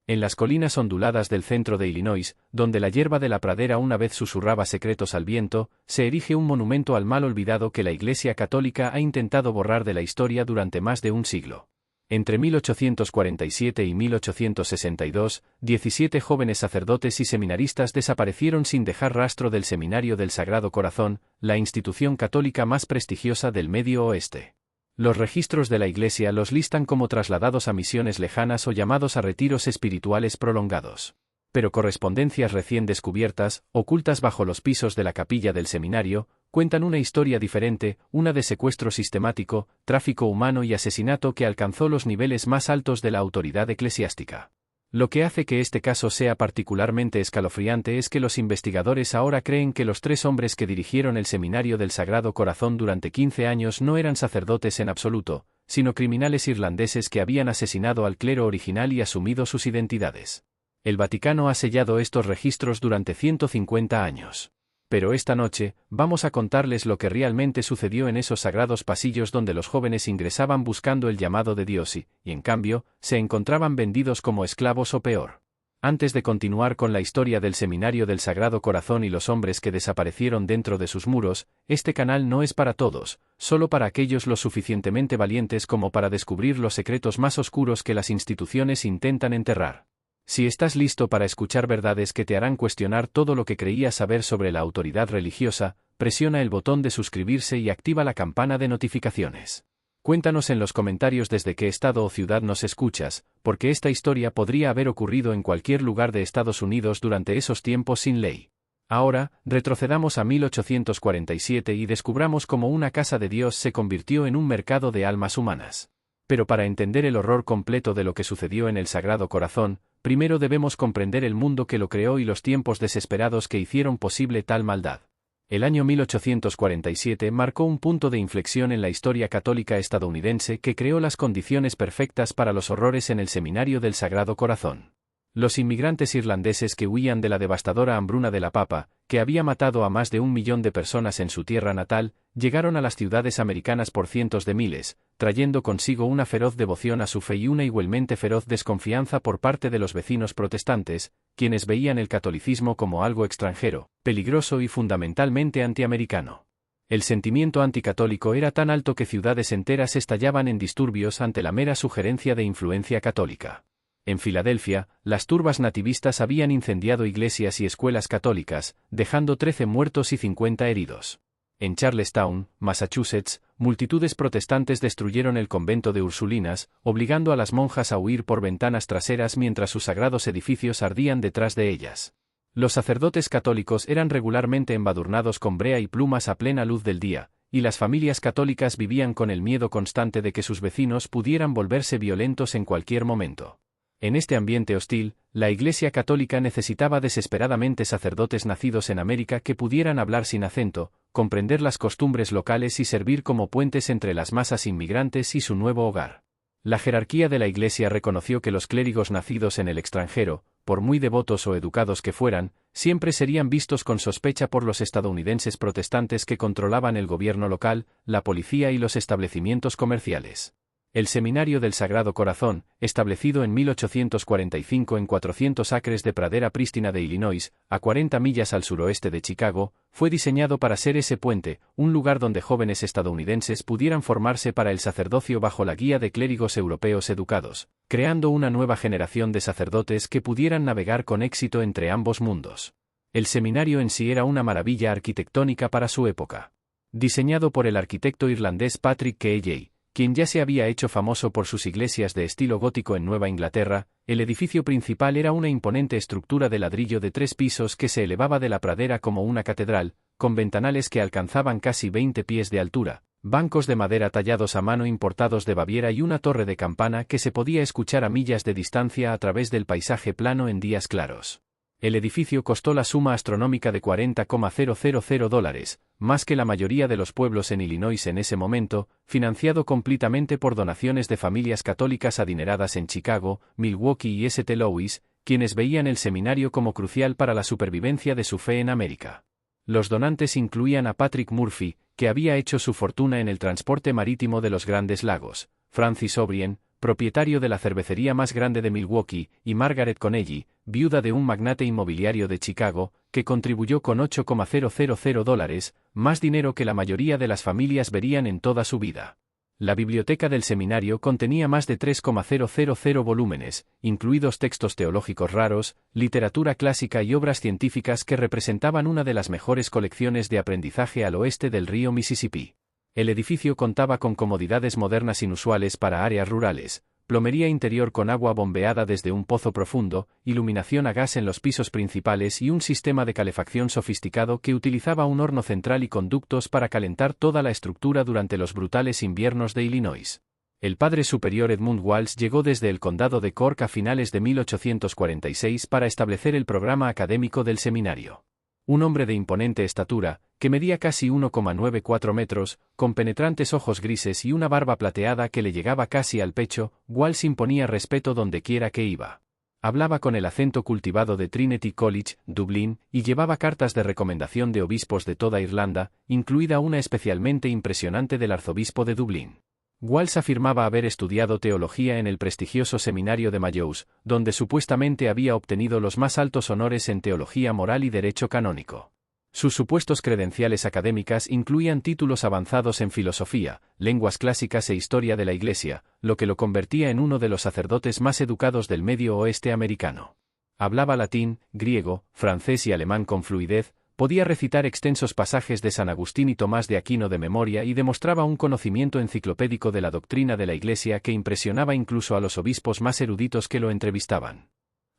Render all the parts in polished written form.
En las colinas onduladas del centro de Illinois, donde la hierba de la pradera una vez susurraba secretos al viento, se erige un monumento al mal olvidado que la Iglesia Católica ha intentado borrar de la historia durante más de un siglo. Entre 1847 y 1862, 17 jóvenes sacerdotes y seminaristas desaparecieron sin dejar rastro del Seminario del Sagrado Corazón, la institución católica más prestigiosa del Medio Oeste. Los registros de la Iglesia los listan como trasladados a misiones lejanas o llamados a retiros espirituales prolongados. Pero correspondencias recién descubiertas, ocultas bajo los pisos de la capilla del seminario, cuentan una historia diferente, una de secuestro sistemático, tráfico humano y asesinato que alcanzó los niveles más altos de la autoridad eclesiástica. Lo que hace que este caso sea particularmente escalofriante es que los investigadores ahora creen que los 3 hombres que dirigieron el Seminario del Sagrado Corazón durante 15 años no eran sacerdotes en absoluto, sino criminales irlandeses que habían asesinado al clero original y asumido sus identidades. El Vaticano ha sellado estos registros durante 150 años. Pero esta noche, vamos a contarles lo que realmente sucedió en esos sagrados pasillos donde los jóvenes ingresaban buscando el llamado de Dios y, en cambio, se encontraban vendidos como esclavos o peor. Antes de continuar con la historia del Seminario del Sagrado Corazón y los hombres que desaparecieron dentro de sus muros, este canal no es para todos, solo para aquellos lo suficientemente valientes como para descubrir los secretos más oscuros que las instituciones intentan enterrar. Si estás listo para escuchar verdades que te harán cuestionar todo lo que creías saber sobre la autoridad religiosa, presiona el botón de suscribirse y activa la campana de notificaciones. Cuéntanos en los comentarios desde qué estado o ciudad nos escuchas, porque esta historia podría haber ocurrido en cualquier lugar de Estados Unidos durante esos tiempos sin ley. Ahora, retrocedamos a 1847 y descubramos cómo una casa de Dios se convirtió en un mercado de almas humanas. Pero para entender el horror completo de lo que sucedió en el Sagrado Corazón, primero debemos comprender el mundo que lo creó y los tiempos desesperados que hicieron posible tal maldad. El año 1847 marcó un punto de inflexión en la historia católica estadounidense que creó las condiciones perfectas para los horrores en el Seminario del Sagrado Corazón. Los inmigrantes irlandeses que huían de la devastadora hambruna de la papa, que había matado a más de 1 millón de personas en su tierra natal, llegaron a las ciudades americanas por cientos de miles, trayendo consigo una feroz devoción a su fe y una igualmente feroz desconfianza por parte de los vecinos protestantes, quienes veían el catolicismo como algo extranjero, peligroso y fundamentalmente antiamericano. El sentimiento anticatólico era tan alto que ciudades enteras estallaban en disturbios ante la mera sugerencia de influencia católica. En Filadelfia, las turbas nativistas habían incendiado iglesias y escuelas católicas, dejando 13 muertos y 50 heridos. En Charlestown, Massachusetts, multitudes protestantes destruyeron el convento de Ursulinas, obligando a las monjas a huir por ventanas traseras mientras sus sagrados edificios ardían detrás de ellas. Los sacerdotes católicos eran regularmente embadurnados con brea y plumas a plena luz del día, y las familias católicas vivían con el miedo constante de que sus vecinos pudieran volverse violentos en cualquier momento. En este ambiente hostil, la Iglesia Católica necesitaba desesperadamente sacerdotes nacidos en América que pudieran hablar sin acento, comprender las costumbres locales y servir como puentes entre las masas inmigrantes y su nuevo hogar. La jerarquía de la Iglesia reconoció que los clérigos nacidos en el extranjero, por muy devotos o educados que fueran, siempre serían vistos con sospecha por los estadounidenses protestantes que controlaban el gobierno local, la policía y los establecimientos comerciales. El Seminario del Sagrado Corazón, establecido en 1845 en 400 acres de pradera prístina de Illinois, a 40 millas al suroeste de Chicago, fue diseñado para ser ese puente, un lugar donde jóvenes estadounidenses pudieran formarse para el sacerdocio bajo la guía de clérigos europeos educados, creando una nueva generación de sacerdotes que pudieran navegar con éxito entre ambos mundos. El seminario en sí era una maravilla arquitectónica para su época. Diseñado por el arquitecto irlandés Patrick K.J., quien ya se había hecho famoso por sus iglesias de estilo gótico en Nueva Inglaterra, el edificio principal era una imponente estructura de ladrillo de 3 pisos que se elevaba de la pradera como una catedral, con ventanales que alcanzaban casi 20 pies de altura, bancos de madera tallados a mano importados de Baviera y una torre de campana que se podía escuchar a millas de distancia a través del paisaje plano en días claros. El edificio costó la suma astronómica de $40,000, más que la mayoría de los pueblos en Illinois en ese momento, financiado completamente por donaciones de familias católicas adineradas en Chicago, Milwaukee y St. Louis, quienes veían el seminario como crucial para la supervivencia de su fe en América. Los donantes incluían a Patrick Murphy, que había hecho su fortuna en el transporte marítimo de los Grandes Lagos, Francis O'Brien, propietario de la cervecería más grande de Milwaukee, y Margaret Connelly, viuda de un magnate inmobiliario de Chicago, que contribuyó con $8,000, más dinero que la mayoría de las familias verían en toda su vida. La biblioteca del seminario contenía más de 3,000 volúmenes, incluidos textos teológicos raros, literatura clásica y obras científicas que representaban una de las mejores colecciones de aprendizaje al oeste del río Mississippi. El edificio contaba con comodidades modernas inusuales para áreas rurales, plomería interior con agua bombeada desde un pozo profundo, iluminación a gas en los pisos principales y un sistema de calefacción sofisticado que utilizaba un horno central y conductos para calentar toda la estructura durante los brutales inviernos de Illinois. El padre superior Edmund Walsh llegó desde el condado de Cork a finales de 1846 para establecer el programa académico del seminario. Un hombre de imponente estatura, que medía casi 1,94 metros, con penetrantes ojos grises y una barba plateada que le llegaba casi al pecho, Walsh imponía respeto dondequiera que iba. Hablaba con el acento cultivado de Trinity College, Dublín, y llevaba cartas de recomendación de obispos de toda Irlanda, incluida una especialmente impresionante del arzobispo de Dublín. Walsh afirmaba haber estudiado teología en el prestigioso seminario de Mayous, donde supuestamente había obtenido los más altos honores en teología moral y derecho canónico. Sus supuestos credenciales académicas incluían títulos avanzados en filosofía, lenguas clásicas e historia de la Iglesia, lo que lo convertía en uno de los sacerdotes más educados del medio oeste americano. Hablaba latín, griego, francés y alemán con fluidez, podía recitar extensos pasajes de San Agustín y Tomás de Aquino de memoria y demostraba un conocimiento enciclopédico de la doctrina de la Iglesia que impresionaba incluso a los obispos más eruditos que lo entrevistaban.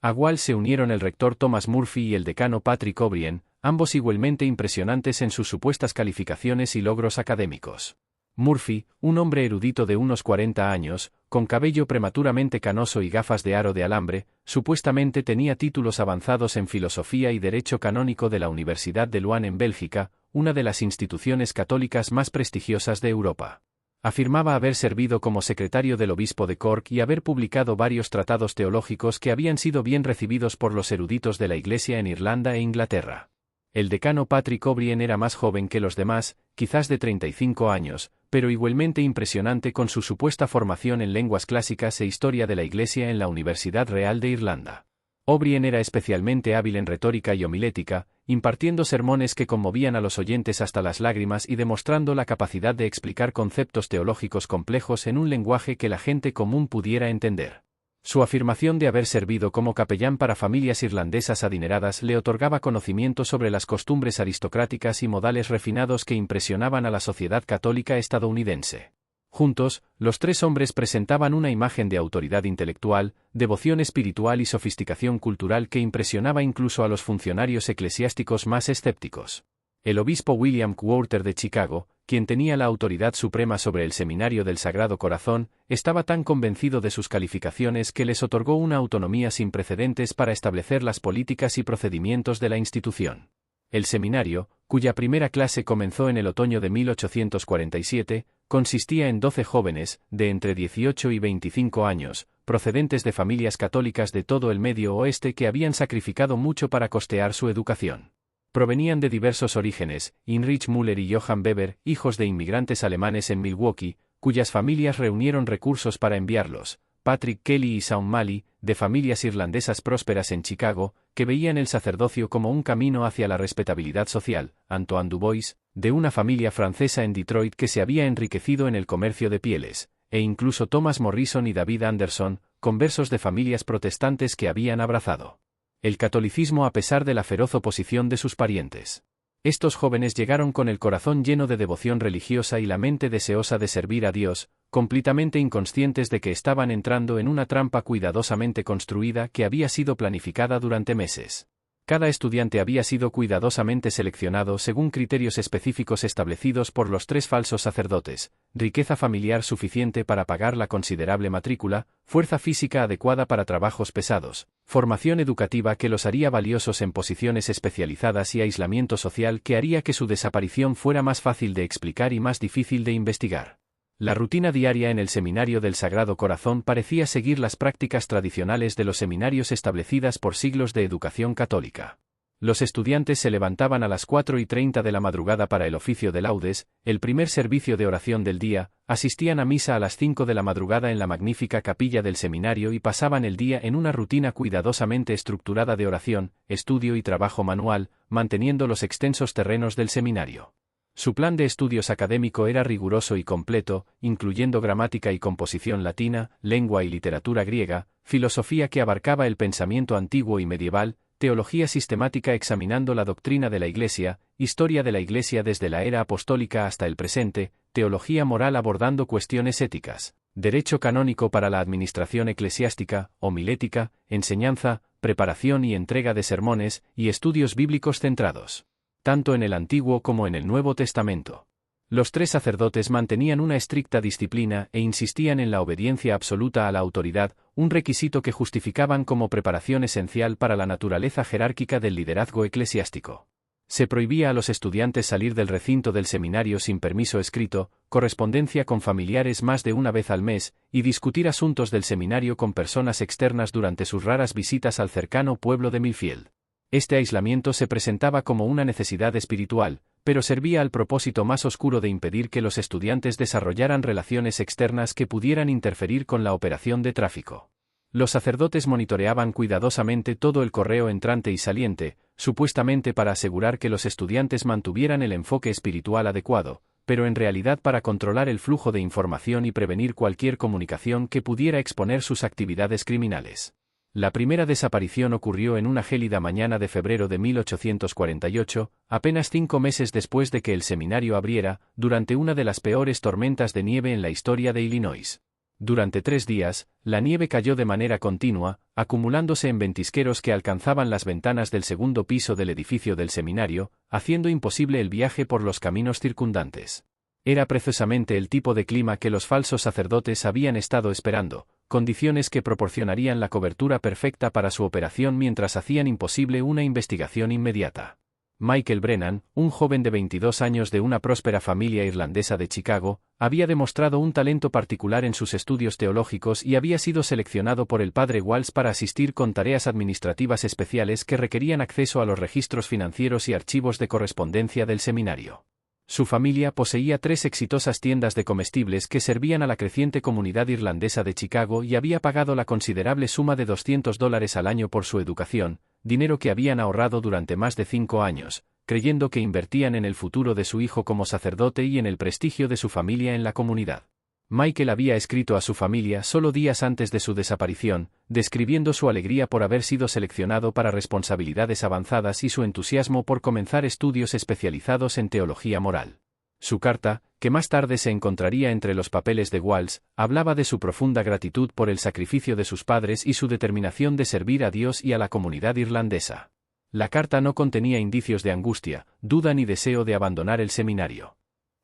A Walsh se unieron el rector Thomas Murphy y el decano Patrick O'Brien, ambos igualmente impresionantes en sus supuestas calificaciones y logros académicos. Murphy, un hombre erudito de unos 40 años, con cabello prematuramente canoso y gafas de aro de alambre, supuestamente tenía títulos avanzados en filosofía y derecho canónico de la Universidad de Luan en Bélgica, una de las instituciones católicas más prestigiosas de Europa. Afirmaba haber servido como secretario del obispo de Cork y haber publicado varios tratados teológicos que habían sido bien recibidos por los eruditos de la Iglesia en Irlanda e Inglaterra. El decano Patrick O'Brien era más joven que los demás, quizás de 35 años, pero igualmente impresionante con su supuesta formación en lenguas clásicas e historia de la Iglesia en la Universidad Real de Irlanda. O'Brien era especialmente hábil en retórica y homilética, impartiendo sermones que conmovían a los oyentes hasta las lágrimas y demostrando la capacidad de explicar conceptos teológicos complejos en un lenguaje que la gente común pudiera entender. Su afirmación de haber servido como capellán para familias irlandesas adineradas le otorgaba conocimiento sobre las costumbres aristocráticas y modales refinados que impresionaban a la sociedad católica estadounidense. Juntos, los tres hombres presentaban una imagen de autoridad intelectual, devoción espiritual y sofisticación cultural que impresionaba incluso a los funcionarios eclesiásticos más escépticos. El obispo William Quarter de Chicago, quien tenía la autoridad suprema sobre el Seminario del Sagrado Corazón, estaba tan convencido de sus calificaciones que les otorgó una autonomía sin precedentes para establecer las políticas y procedimientos de la institución. El seminario, cuya primera clase comenzó en el otoño de 1847, consistía en 12 jóvenes, de entre 18 y 25 años, procedentes de familias católicas de todo el Medio Oeste que habían sacrificado mucho para costear su educación. Provenían de diversos orígenes, Heinrich Müller y Johann Weber, hijos de inmigrantes alemanes en Milwaukee, cuyas familias reunieron recursos para enviarlos, Patrick Kelly y Shaun Malley, de familias irlandesas prósperas en Chicago, que veían el sacerdocio como un camino hacia la respetabilidad social, Antoine Dubois, de una familia francesa en Detroit que se había enriquecido en el comercio de pieles, e incluso Thomas Morrison y David Anderson, conversos de familias protestantes que habían abrazado el catolicismo a pesar de la feroz oposición de sus parientes. Estos jóvenes llegaron con el corazón lleno de devoción religiosa y la mente deseosa de servir a Dios, completamente inconscientes de que estaban entrando en una trampa cuidadosamente construida que había sido planificada durante meses. Cada estudiante había sido cuidadosamente seleccionado según criterios específicos establecidos por los tres falsos sacerdotes: riqueza familiar suficiente para pagar la considerable matrícula, fuerza física adecuada para trabajos pesados, formación educativa que los haría valiosos en posiciones especializadas y aislamiento social que haría que su desaparición fuera más fácil de explicar y más difícil de investigar. La rutina diaria en el Seminario del Sagrado Corazón parecía seguir las prácticas tradicionales de los seminarios establecidas por siglos de educación católica. Los estudiantes se levantaban a las 4:30 de la madrugada para el oficio de laudes, el primer servicio de oración del día, asistían a misa a las 5 de la madrugada en la magnífica capilla del seminario y pasaban el día en una rutina cuidadosamente estructurada de oración, estudio y trabajo manual, manteniendo los extensos terrenos del seminario. Su plan de estudios académico era riguroso y completo, incluyendo gramática y composición latina, lengua y literatura griega, filosofía que abarcaba el pensamiento antiguo y medieval, teología sistemática examinando la doctrina de la Iglesia, historia de la Iglesia desde la era apostólica hasta el presente, teología moral abordando cuestiones éticas, derecho canónico para la administración eclesiástica, homilética, enseñanza, preparación y entrega de sermones, y estudios bíblicos centrados tanto en el Antiguo como en el Nuevo Testamento. Los 3 sacerdotes mantenían una estricta disciplina e insistían en la obediencia absoluta a la autoridad, un requisito que justificaban como preparación esencial para la naturaleza jerárquica del liderazgo eclesiástico. Se prohibía a los estudiantes salir del recinto del seminario sin permiso escrito, correspondencia con familiares más de una vez al mes, y discutir asuntos del seminario con personas externas durante sus raras visitas al cercano pueblo de Millfield. Este aislamiento se presentaba como una necesidad espiritual, pero servía al propósito más oscuro de impedir que los estudiantes desarrollaran relaciones externas que pudieran interferir con la operación de tráfico. Los sacerdotes monitoreaban cuidadosamente todo el correo entrante y saliente, supuestamente para asegurar que los estudiantes mantuvieran el enfoque espiritual adecuado, pero en realidad para controlar el flujo de información y prevenir cualquier comunicación que pudiera exponer sus actividades criminales. La primera desaparición ocurrió en una gélida mañana de febrero de 1848, apenas 5 meses después de que el seminario abriera, durante una de las peores tormentas de nieve en la historia de Illinois. Durante 3 días, la nieve cayó de manera continua, acumulándose en ventisqueros que alcanzaban las ventanas del segundo piso del edificio del seminario, haciendo imposible el viaje por los caminos circundantes. Era precisamente el tipo de clima que los falsos sacerdotes habían estado esperando, condiciones que proporcionarían la cobertura perfecta para su operación mientras hacían imposible una investigación inmediata. Michael Brennan, un joven de 22 años de una próspera familia irlandesa de Chicago, había demostrado un talento particular en sus estudios teológicos y había sido seleccionado por el padre Walsh para asistir con tareas administrativas especiales que requerían acceso a los registros financieros y archivos de correspondencia del seminario. Su familia poseía 3 exitosas tiendas de comestibles que servían a la creciente comunidad irlandesa de Chicago y había pagado la considerable suma de $200 al año por su educación, dinero que habían ahorrado durante más de 5 años, creyendo que invertían en el futuro de su hijo como sacerdote y en el prestigio de su familia en la comunidad. Michael había escrito a su familia solo días antes de su desaparición, describiendo su alegría por haber sido seleccionado para responsabilidades avanzadas y su entusiasmo por comenzar estudios especializados en teología moral. Su carta, que más tarde se encontraría entre los papeles de Walsh, hablaba de su profunda gratitud por el sacrificio de sus padres y su determinación de servir a Dios y a la comunidad irlandesa. La carta no contenía indicios de angustia, duda ni deseo de abandonar el seminario.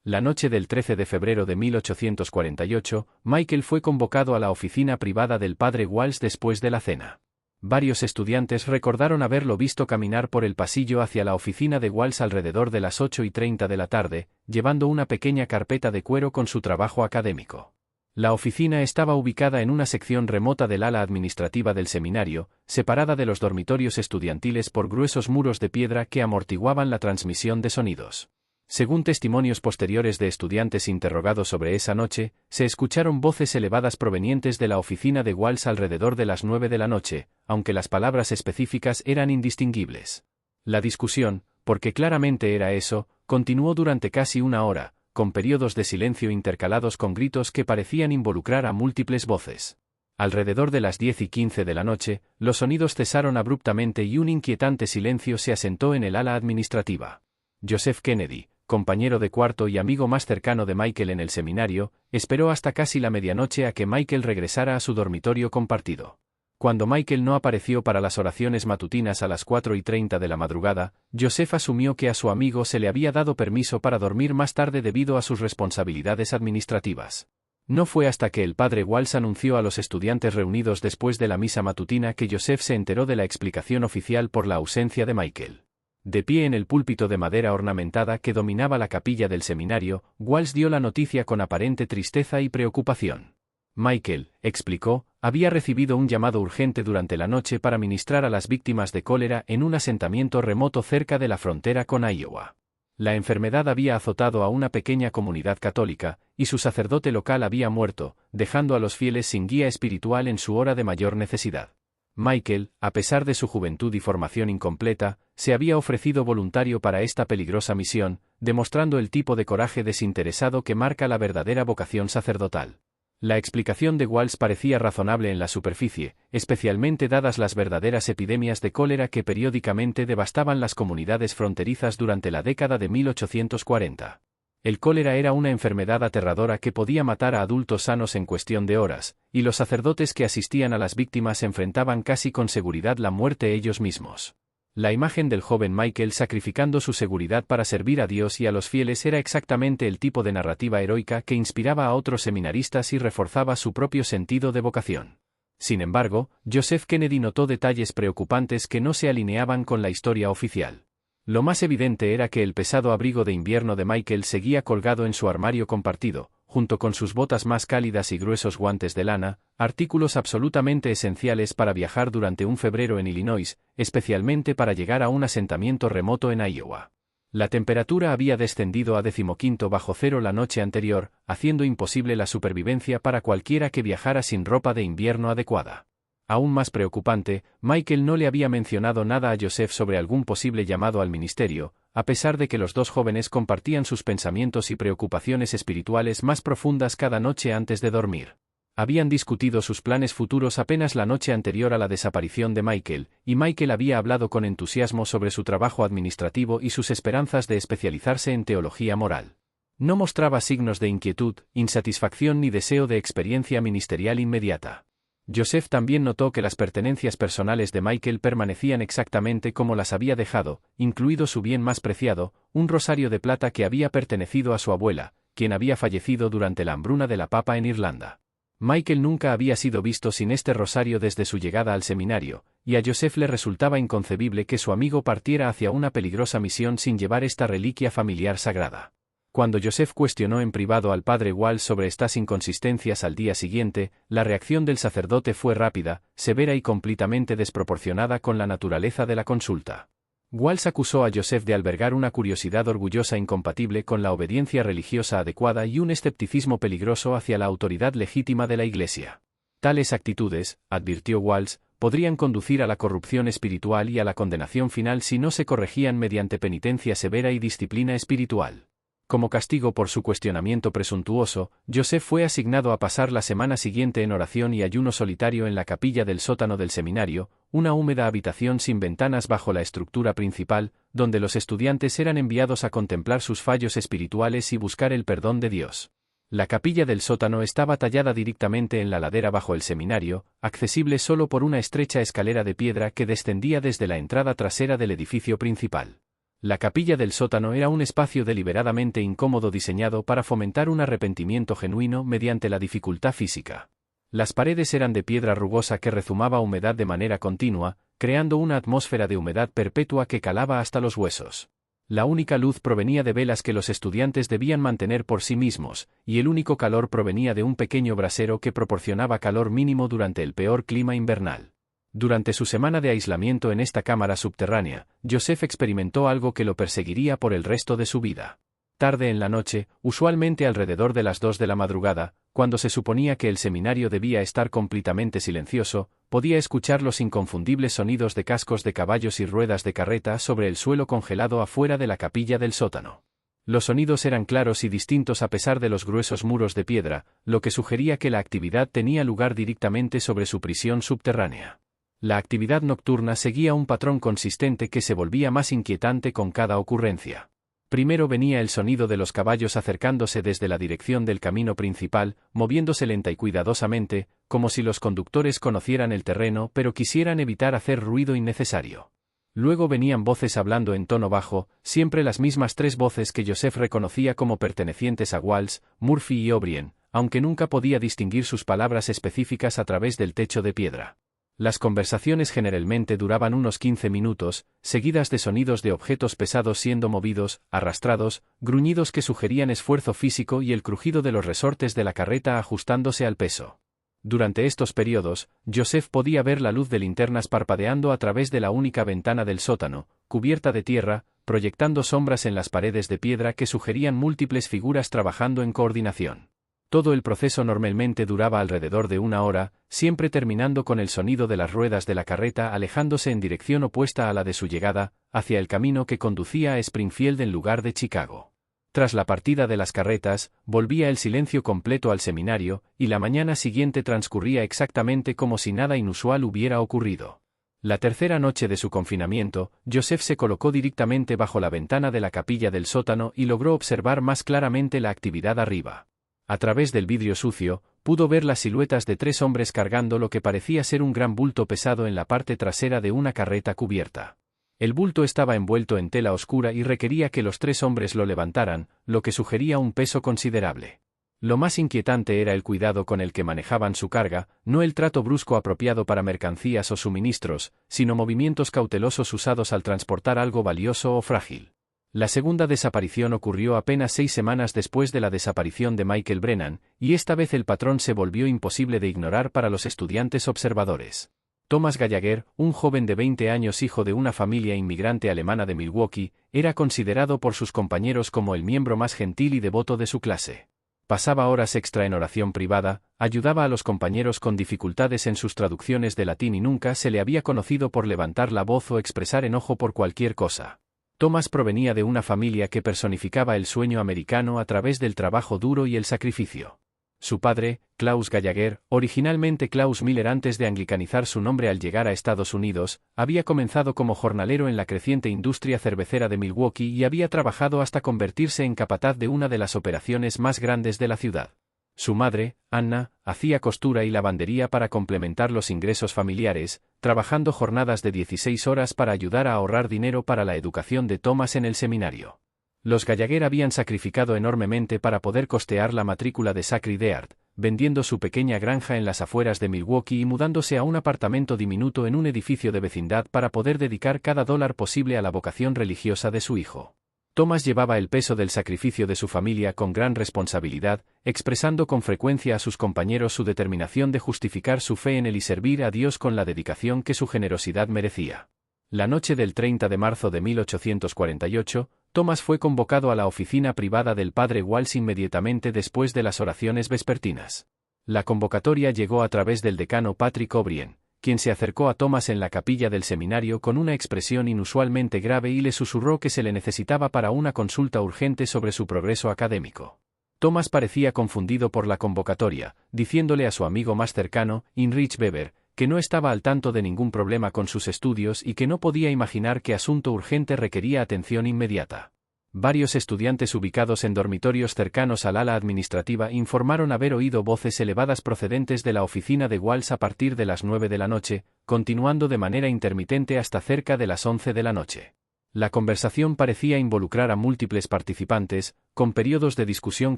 La noche del 13 de febrero de 1848, Michael fue convocado a la oficina privada del padre Walsh después de la cena. Varios estudiantes recordaron haberlo visto caminar por el pasillo hacia la oficina de Walsh alrededor de las 8:30 de la tarde, llevando una pequeña carpeta de cuero con su trabajo académico. La oficina estaba ubicada en una sección remota del ala administrativa del seminario, separada de los dormitorios estudiantiles por gruesos muros de piedra que amortiguaban la transmisión de sonidos. Según testimonios posteriores de estudiantes interrogados sobre esa noche, se escucharon voces elevadas provenientes de la oficina de Walsh alrededor de las 9 de la noche, aunque las palabras específicas eran indistinguibles. La discusión, porque claramente era eso, continuó durante casi 1 hora, con periodos de silencio intercalados con gritos que parecían involucrar a múltiples voces. Alrededor de las 10:15 de la noche, los sonidos cesaron abruptamente y un inquietante silencio se asentó en el ala administrativa. Joseph Kennedy, compañero de cuarto y amigo más cercano de Michael en el seminario, esperó hasta casi la medianoche a que Michael regresara a su dormitorio compartido. Cuando Michael no apareció para las oraciones matutinas a las 4:30 de la madrugada, Joseph asumió que a su amigo se le había dado permiso para dormir más tarde debido a sus responsabilidades administrativas. No fue hasta que el padre Walsh anunció a los estudiantes reunidos después de la misa matutina que Joseph se enteró de la explicación oficial por la ausencia de Michael. De pie en el púlpito de madera ornamentada que dominaba la capilla del seminario, Walsh dio la noticia con aparente tristeza y preocupación. Michael, explicó, había recibido un llamado urgente durante la noche para ministrar a las víctimas de cólera en un asentamiento remoto cerca de la frontera con Iowa. La enfermedad había azotado a una pequeña comunidad católica, y su sacerdote local había muerto, dejando a los fieles sin guía espiritual en su hora de mayor necesidad. Michael, a pesar de su juventud y formación incompleta, se había ofrecido voluntario para esta peligrosa misión, demostrando el tipo de coraje desinteresado que marca la verdadera vocación sacerdotal. La explicación de Walsh parecía razonable en la superficie, especialmente dadas las verdaderas epidemias de cólera que periódicamente devastaban las comunidades fronterizas durante la década de 1840. El cólera era una enfermedad aterradora que podía matar a adultos sanos en cuestión de horas, y los sacerdotes que asistían a las víctimas enfrentaban casi con seguridad la muerte ellos mismos. La imagen del joven Michael sacrificando su seguridad para servir a Dios y a los fieles era exactamente el tipo de narrativa heroica que inspiraba a otros seminaristas y reforzaba su propio sentido de vocación. Sin embargo, Joseph Kennedy notó detalles preocupantes que no se alineaban con la historia oficial. Lo más evidente era que el pesado abrigo de invierno de Michael seguía colgado en su armario compartido, junto con sus botas más cálidas y gruesos guantes de lana, artículos absolutamente esenciales para viajar durante un febrero en Illinois, especialmente para llegar a un asentamiento remoto en Iowa. La temperatura había descendido a 15 bajo cero la noche anterior, haciendo imposible la supervivencia para cualquiera que viajara sin ropa de invierno adecuada. Aún más preocupante, Michael no le había mencionado nada a Joseph sobre algún posible llamado al ministerio, a pesar de que los dos jóvenes compartían sus pensamientos y preocupaciones espirituales más profundas cada noche antes de dormir. Habían discutido sus planes futuros apenas la noche anterior a la desaparición de Michael, y Michael había hablado con entusiasmo sobre su trabajo administrativo y sus esperanzas de especializarse en teología moral. No mostraba signos de inquietud, insatisfacción ni deseo de experiencia ministerial inmediata. Joseph también notó que las pertenencias personales de Michael permanecían exactamente como las había dejado, incluido su bien más preciado, un rosario de plata que había pertenecido a su abuela, quien había fallecido durante la hambruna de la papa en Irlanda. Michael nunca había sido visto sin este rosario desde su llegada al seminario, y a Joseph le resultaba inconcebible que su amigo partiera hacia una peligrosa misión sin llevar esta reliquia familiar sagrada. Cuando Joseph cuestionó en privado al padre Walsh sobre estas inconsistencias al día siguiente, la reacción del sacerdote fue rápida, severa y completamente desproporcionada con la naturaleza de la consulta. Walsh acusó a Joseph de albergar una curiosidad orgullosa incompatible con la obediencia religiosa adecuada y un escepticismo peligroso hacia la autoridad legítima de la Iglesia. Tales actitudes, advirtió Walsh, podrían conducir a la corrupción espiritual y a la condenación final si no se corregían mediante penitencia severa y disciplina espiritual. Como castigo por su cuestionamiento presuntuoso, Joseph fue asignado a pasar la semana siguiente en oración y ayuno solitario en la capilla del sótano del seminario, una húmeda habitación sin ventanas bajo la estructura principal, donde los estudiantes eran enviados a contemplar sus fallos espirituales y buscar el perdón de Dios. La capilla del sótano estaba tallada directamente en la ladera bajo el seminario, accesible solo por una estrecha escalera de piedra que descendía desde la entrada trasera del edificio principal. La capilla del sótano era un espacio deliberadamente incómodo diseñado para fomentar un arrepentimiento genuino mediante la dificultad física. Las paredes eran de piedra rugosa que rezumaba humedad de manera continua, creando una atmósfera de humedad perpetua que calaba hasta los huesos. La única luz provenía de velas que los estudiantes debían mantener por sí mismos, y el único calor provenía de un pequeño brasero que proporcionaba calor mínimo durante el peor clima invernal. Durante su semana de aislamiento en esta cámara subterránea, Joseph experimentó algo que lo perseguiría por el resto de su vida. Tarde en la noche, usualmente alrededor de las 2 de la madrugada, cuando se suponía que el seminario debía estar completamente silencioso, podía escuchar los inconfundibles sonidos de cascos de caballos y ruedas de carreta sobre el suelo congelado afuera de la capilla del sótano. Los sonidos eran claros y distintos a pesar de los gruesos muros de piedra, lo que sugería que la actividad tenía lugar directamente sobre su prisión subterránea. La actividad nocturna seguía un patrón consistente que se volvía más inquietante con cada ocurrencia. Primero venía el sonido de los caballos acercándose desde la dirección del camino principal, moviéndose lenta y cuidadosamente, como si los conductores conocieran el terreno pero quisieran evitar hacer ruido innecesario. Luego venían voces hablando en tono bajo, siempre las mismas 3 voces que Joseph reconocía como pertenecientes a Walsh, Murphy y O'Brien, aunque nunca podía distinguir sus palabras específicas a través del techo de piedra. Las conversaciones generalmente duraban unos 15 minutos, seguidas de sonidos de objetos pesados siendo movidos, arrastrados, gruñidos que sugerían esfuerzo físico y el crujido de los resortes de la carreta ajustándose al peso. Durante estos periodos, Joseph podía ver la luz de linternas parpadeando a través de la única ventana del sótano, cubierta de tierra, proyectando sombras en las paredes de piedra que sugerían múltiples figuras trabajando en coordinación. Todo el proceso normalmente duraba alrededor de 1 hora, siempre terminando con el sonido de las ruedas de la carreta alejándose en dirección opuesta a la de su llegada, hacia el camino que conducía a Springfield en lugar de Chicago. Tras la partida de las carretas, volvía el silencio completo al seminario, y la mañana siguiente transcurría exactamente como si nada inusual hubiera ocurrido. La tercera noche de su confinamiento, Joseph se colocó directamente bajo la ventana de la capilla del sótano y logró observar más claramente la actividad arriba. A través del vidrio sucio, pudo ver las siluetas de 3 hombres cargando lo que parecía ser un gran bulto pesado en la parte trasera de una carreta cubierta. El bulto estaba envuelto en tela oscura y requería que los 3 hombres lo levantaran, lo que sugería un peso considerable. Lo más inquietante era el cuidado con el que manejaban su carga, no el trato brusco apropiado para mercancías o suministros, sino movimientos cautelosos usados al transportar algo valioso o frágil. La segunda desaparición ocurrió apenas 6 semanas después de la desaparición de Michael Brennan, y esta vez el patrón se volvió imposible de ignorar para los estudiantes observadores. Thomas Gallagher, un joven de 20 años hijo de una familia inmigrante alemana de Milwaukee, era considerado por sus compañeros como el miembro más gentil y devoto de su clase. Pasaba horas extra en oración privada, ayudaba a los compañeros con dificultades en sus traducciones de latín y nunca se le había conocido por levantar la voz o expresar enojo por cualquier cosa. Thomas provenía de una familia que personificaba el sueño americano a través del trabajo duro y el sacrificio. Su padre, Klaus Gallagher, originalmente Klaus Miller antes de anglicanizar su nombre al llegar a Estados Unidos, había comenzado como jornalero en la creciente industria cervecera de Milwaukee y había trabajado hasta convertirse en capataz de una de las operaciones más grandes de la ciudad. Su madre, Anna, hacía costura y lavandería para complementar los ingresos familiares, trabajando jornadas de 16 horas para ayudar a ahorrar dinero para la educación de Thomas en el seminario. Los Gallagher habían sacrificado enormemente para poder costear la matrícula de Sacred Heart, vendiendo su pequeña granja en las afueras de Milwaukee y mudándose a un apartamento diminuto en un edificio de vecindad para poder dedicar cada dólar posible a la vocación religiosa de su hijo. Thomas llevaba el peso del sacrificio de su familia con gran responsabilidad, expresando con frecuencia a sus compañeros su determinación de justificar su fe en él y servir a Dios con la dedicación que su generosidad merecía. La noche del 30 de marzo de 1848, Thomas fue convocado a la oficina privada del padre Walsh inmediatamente después de las oraciones vespertinas. La convocatoria llegó a través del decano Patrick O'Brien, quien se acercó a Thomas en la capilla del seminario con una expresión inusualmente grave y le susurró que se le necesitaba para una consulta urgente sobre su progreso académico. Thomas parecía confundido por la convocatoria, diciéndole a su amigo más cercano, Heinrich Weber, que no estaba al tanto de ningún problema con sus estudios y que no podía imaginar qué asunto urgente requería atención inmediata. Varios estudiantes ubicados en dormitorios cercanos al ala administrativa informaron haber oído voces elevadas procedentes de la oficina de Walsh a partir de las 9 de la noche, continuando de manera intermitente hasta cerca de las 11 de la noche. La conversación parecía involucrar a múltiples participantes, con periodos de discusión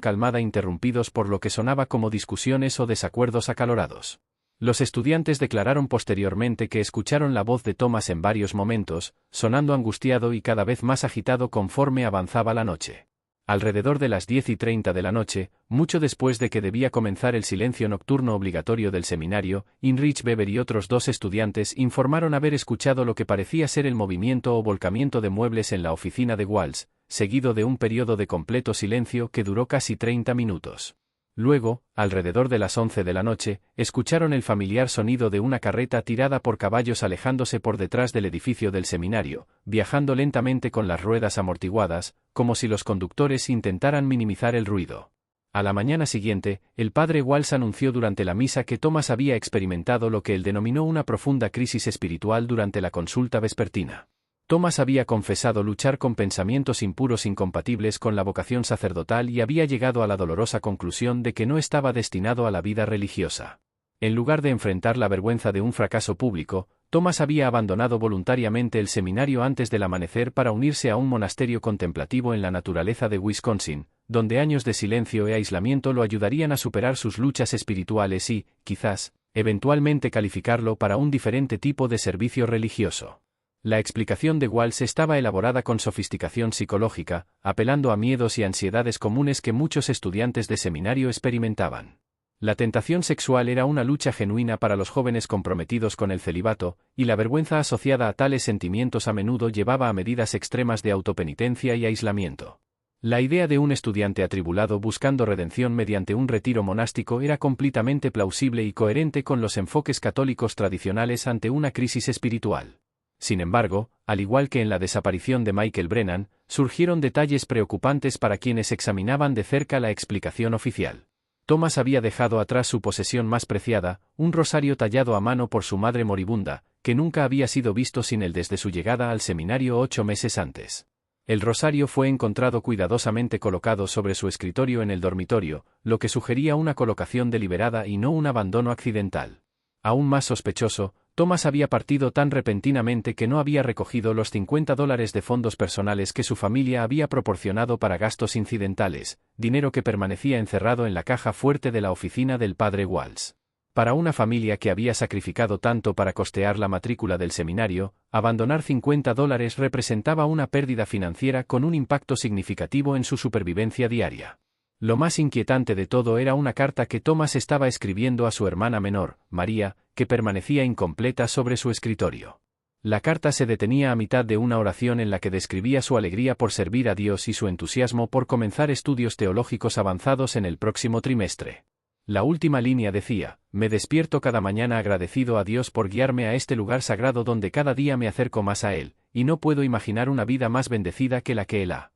calmada interrumpidos por lo que sonaba como discusiones o desacuerdos acalorados. Los estudiantes declararon posteriormente que escucharon la voz de Thomas en varios momentos, sonando angustiado y cada vez más agitado conforme avanzaba la noche. Alrededor de las 10:30 de la noche, mucho después de que debía comenzar el silencio nocturno obligatorio del seminario, Heinrich Weber y otros 2 estudiantes informaron haber escuchado lo que parecía ser el movimiento o volcamiento de muebles en la oficina de Walsh, seguido de un periodo de completo silencio que duró casi 30 minutos. Luego, alrededor de las 11 de la noche, escucharon el familiar sonido de una carreta tirada por caballos alejándose por detrás del edificio del seminario, viajando lentamente con las ruedas amortiguadas, como si los conductores intentaran minimizar el ruido. A la mañana siguiente, el padre Walsh anunció durante la misa que Thomas había experimentado lo que él denominó una profunda crisis espiritual durante la consulta vespertina. Thomas había confesado luchar con pensamientos impuros incompatibles con la vocación sacerdotal y había llegado a la dolorosa conclusión de que no estaba destinado a la vida religiosa. En lugar de enfrentar la vergüenza de un fracaso público, Thomas había abandonado voluntariamente el seminario antes del amanecer para unirse a un monasterio contemplativo en la naturaleza de Wisconsin, donde años de silencio e aislamiento lo ayudarían a superar sus luchas espirituales y, quizás, eventualmente calificarlo para un diferente tipo de servicio religioso. La explicación de Walsh estaba elaborada con sofisticación psicológica, apelando a miedos y ansiedades comunes que muchos estudiantes de seminario experimentaban. La tentación sexual era una lucha genuina para los jóvenes comprometidos con el celibato, y la vergüenza asociada a tales sentimientos a menudo llevaba a medidas extremas de autopenitencia y aislamiento. La idea de un estudiante atribulado buscando redención mediante un retiro monástico era completamente plausible y coherente con los enfoques católicos tradicionales ante una crisis espiritual. Sin embargo, al igual que en la desaparición de Michael Brennan, surgieron detalles preocupantes para quienes examinaban de cerca la explicación oficial. Thomas había dejado atrás su posesión más preciada, un rosario tallado a mano por su madre moribunda, que nunca había sido visto sin él desde su llegada al seminario 8 meses antes. El rosario fue encontrado cuidadosamente colocado sobre su escritorio en el dormitorio, lo que sugería una colocación deliberada y no un abandono accidental. Aún más sospechoso, Thomas había partido tan repentinamente que no había recogido los $50 de fondos personales que su familia había proporcionado para gastos incidentales, dinero que permanecía encerrado en la caja fuerte de la oficina del padre Walsh. Para una familia que había sacrificado tanto para costear la matrícula del seminario, abandonar $50 representaba una pérdida financiera con un impacto significativo en su supervivencia diaria. Lo más inquietante de todo era una carta que Thomas estaba escribiendo a su hermana menor, María, que permanecía incompleta sobre su escritorio. La carta se detenía a mitad de una oración en la que describía su alegría por servir a Dios y su entusiasmo por comenzar estudios teológicos avanzados en el próximo trimestre. La última línea decía: me despierto cada mañana agradecido a Dios por guiarme a este lugar sagrado donde cada día me acerco más a Él, y no puedo imaginar una vida más bendecida que la que Él ha.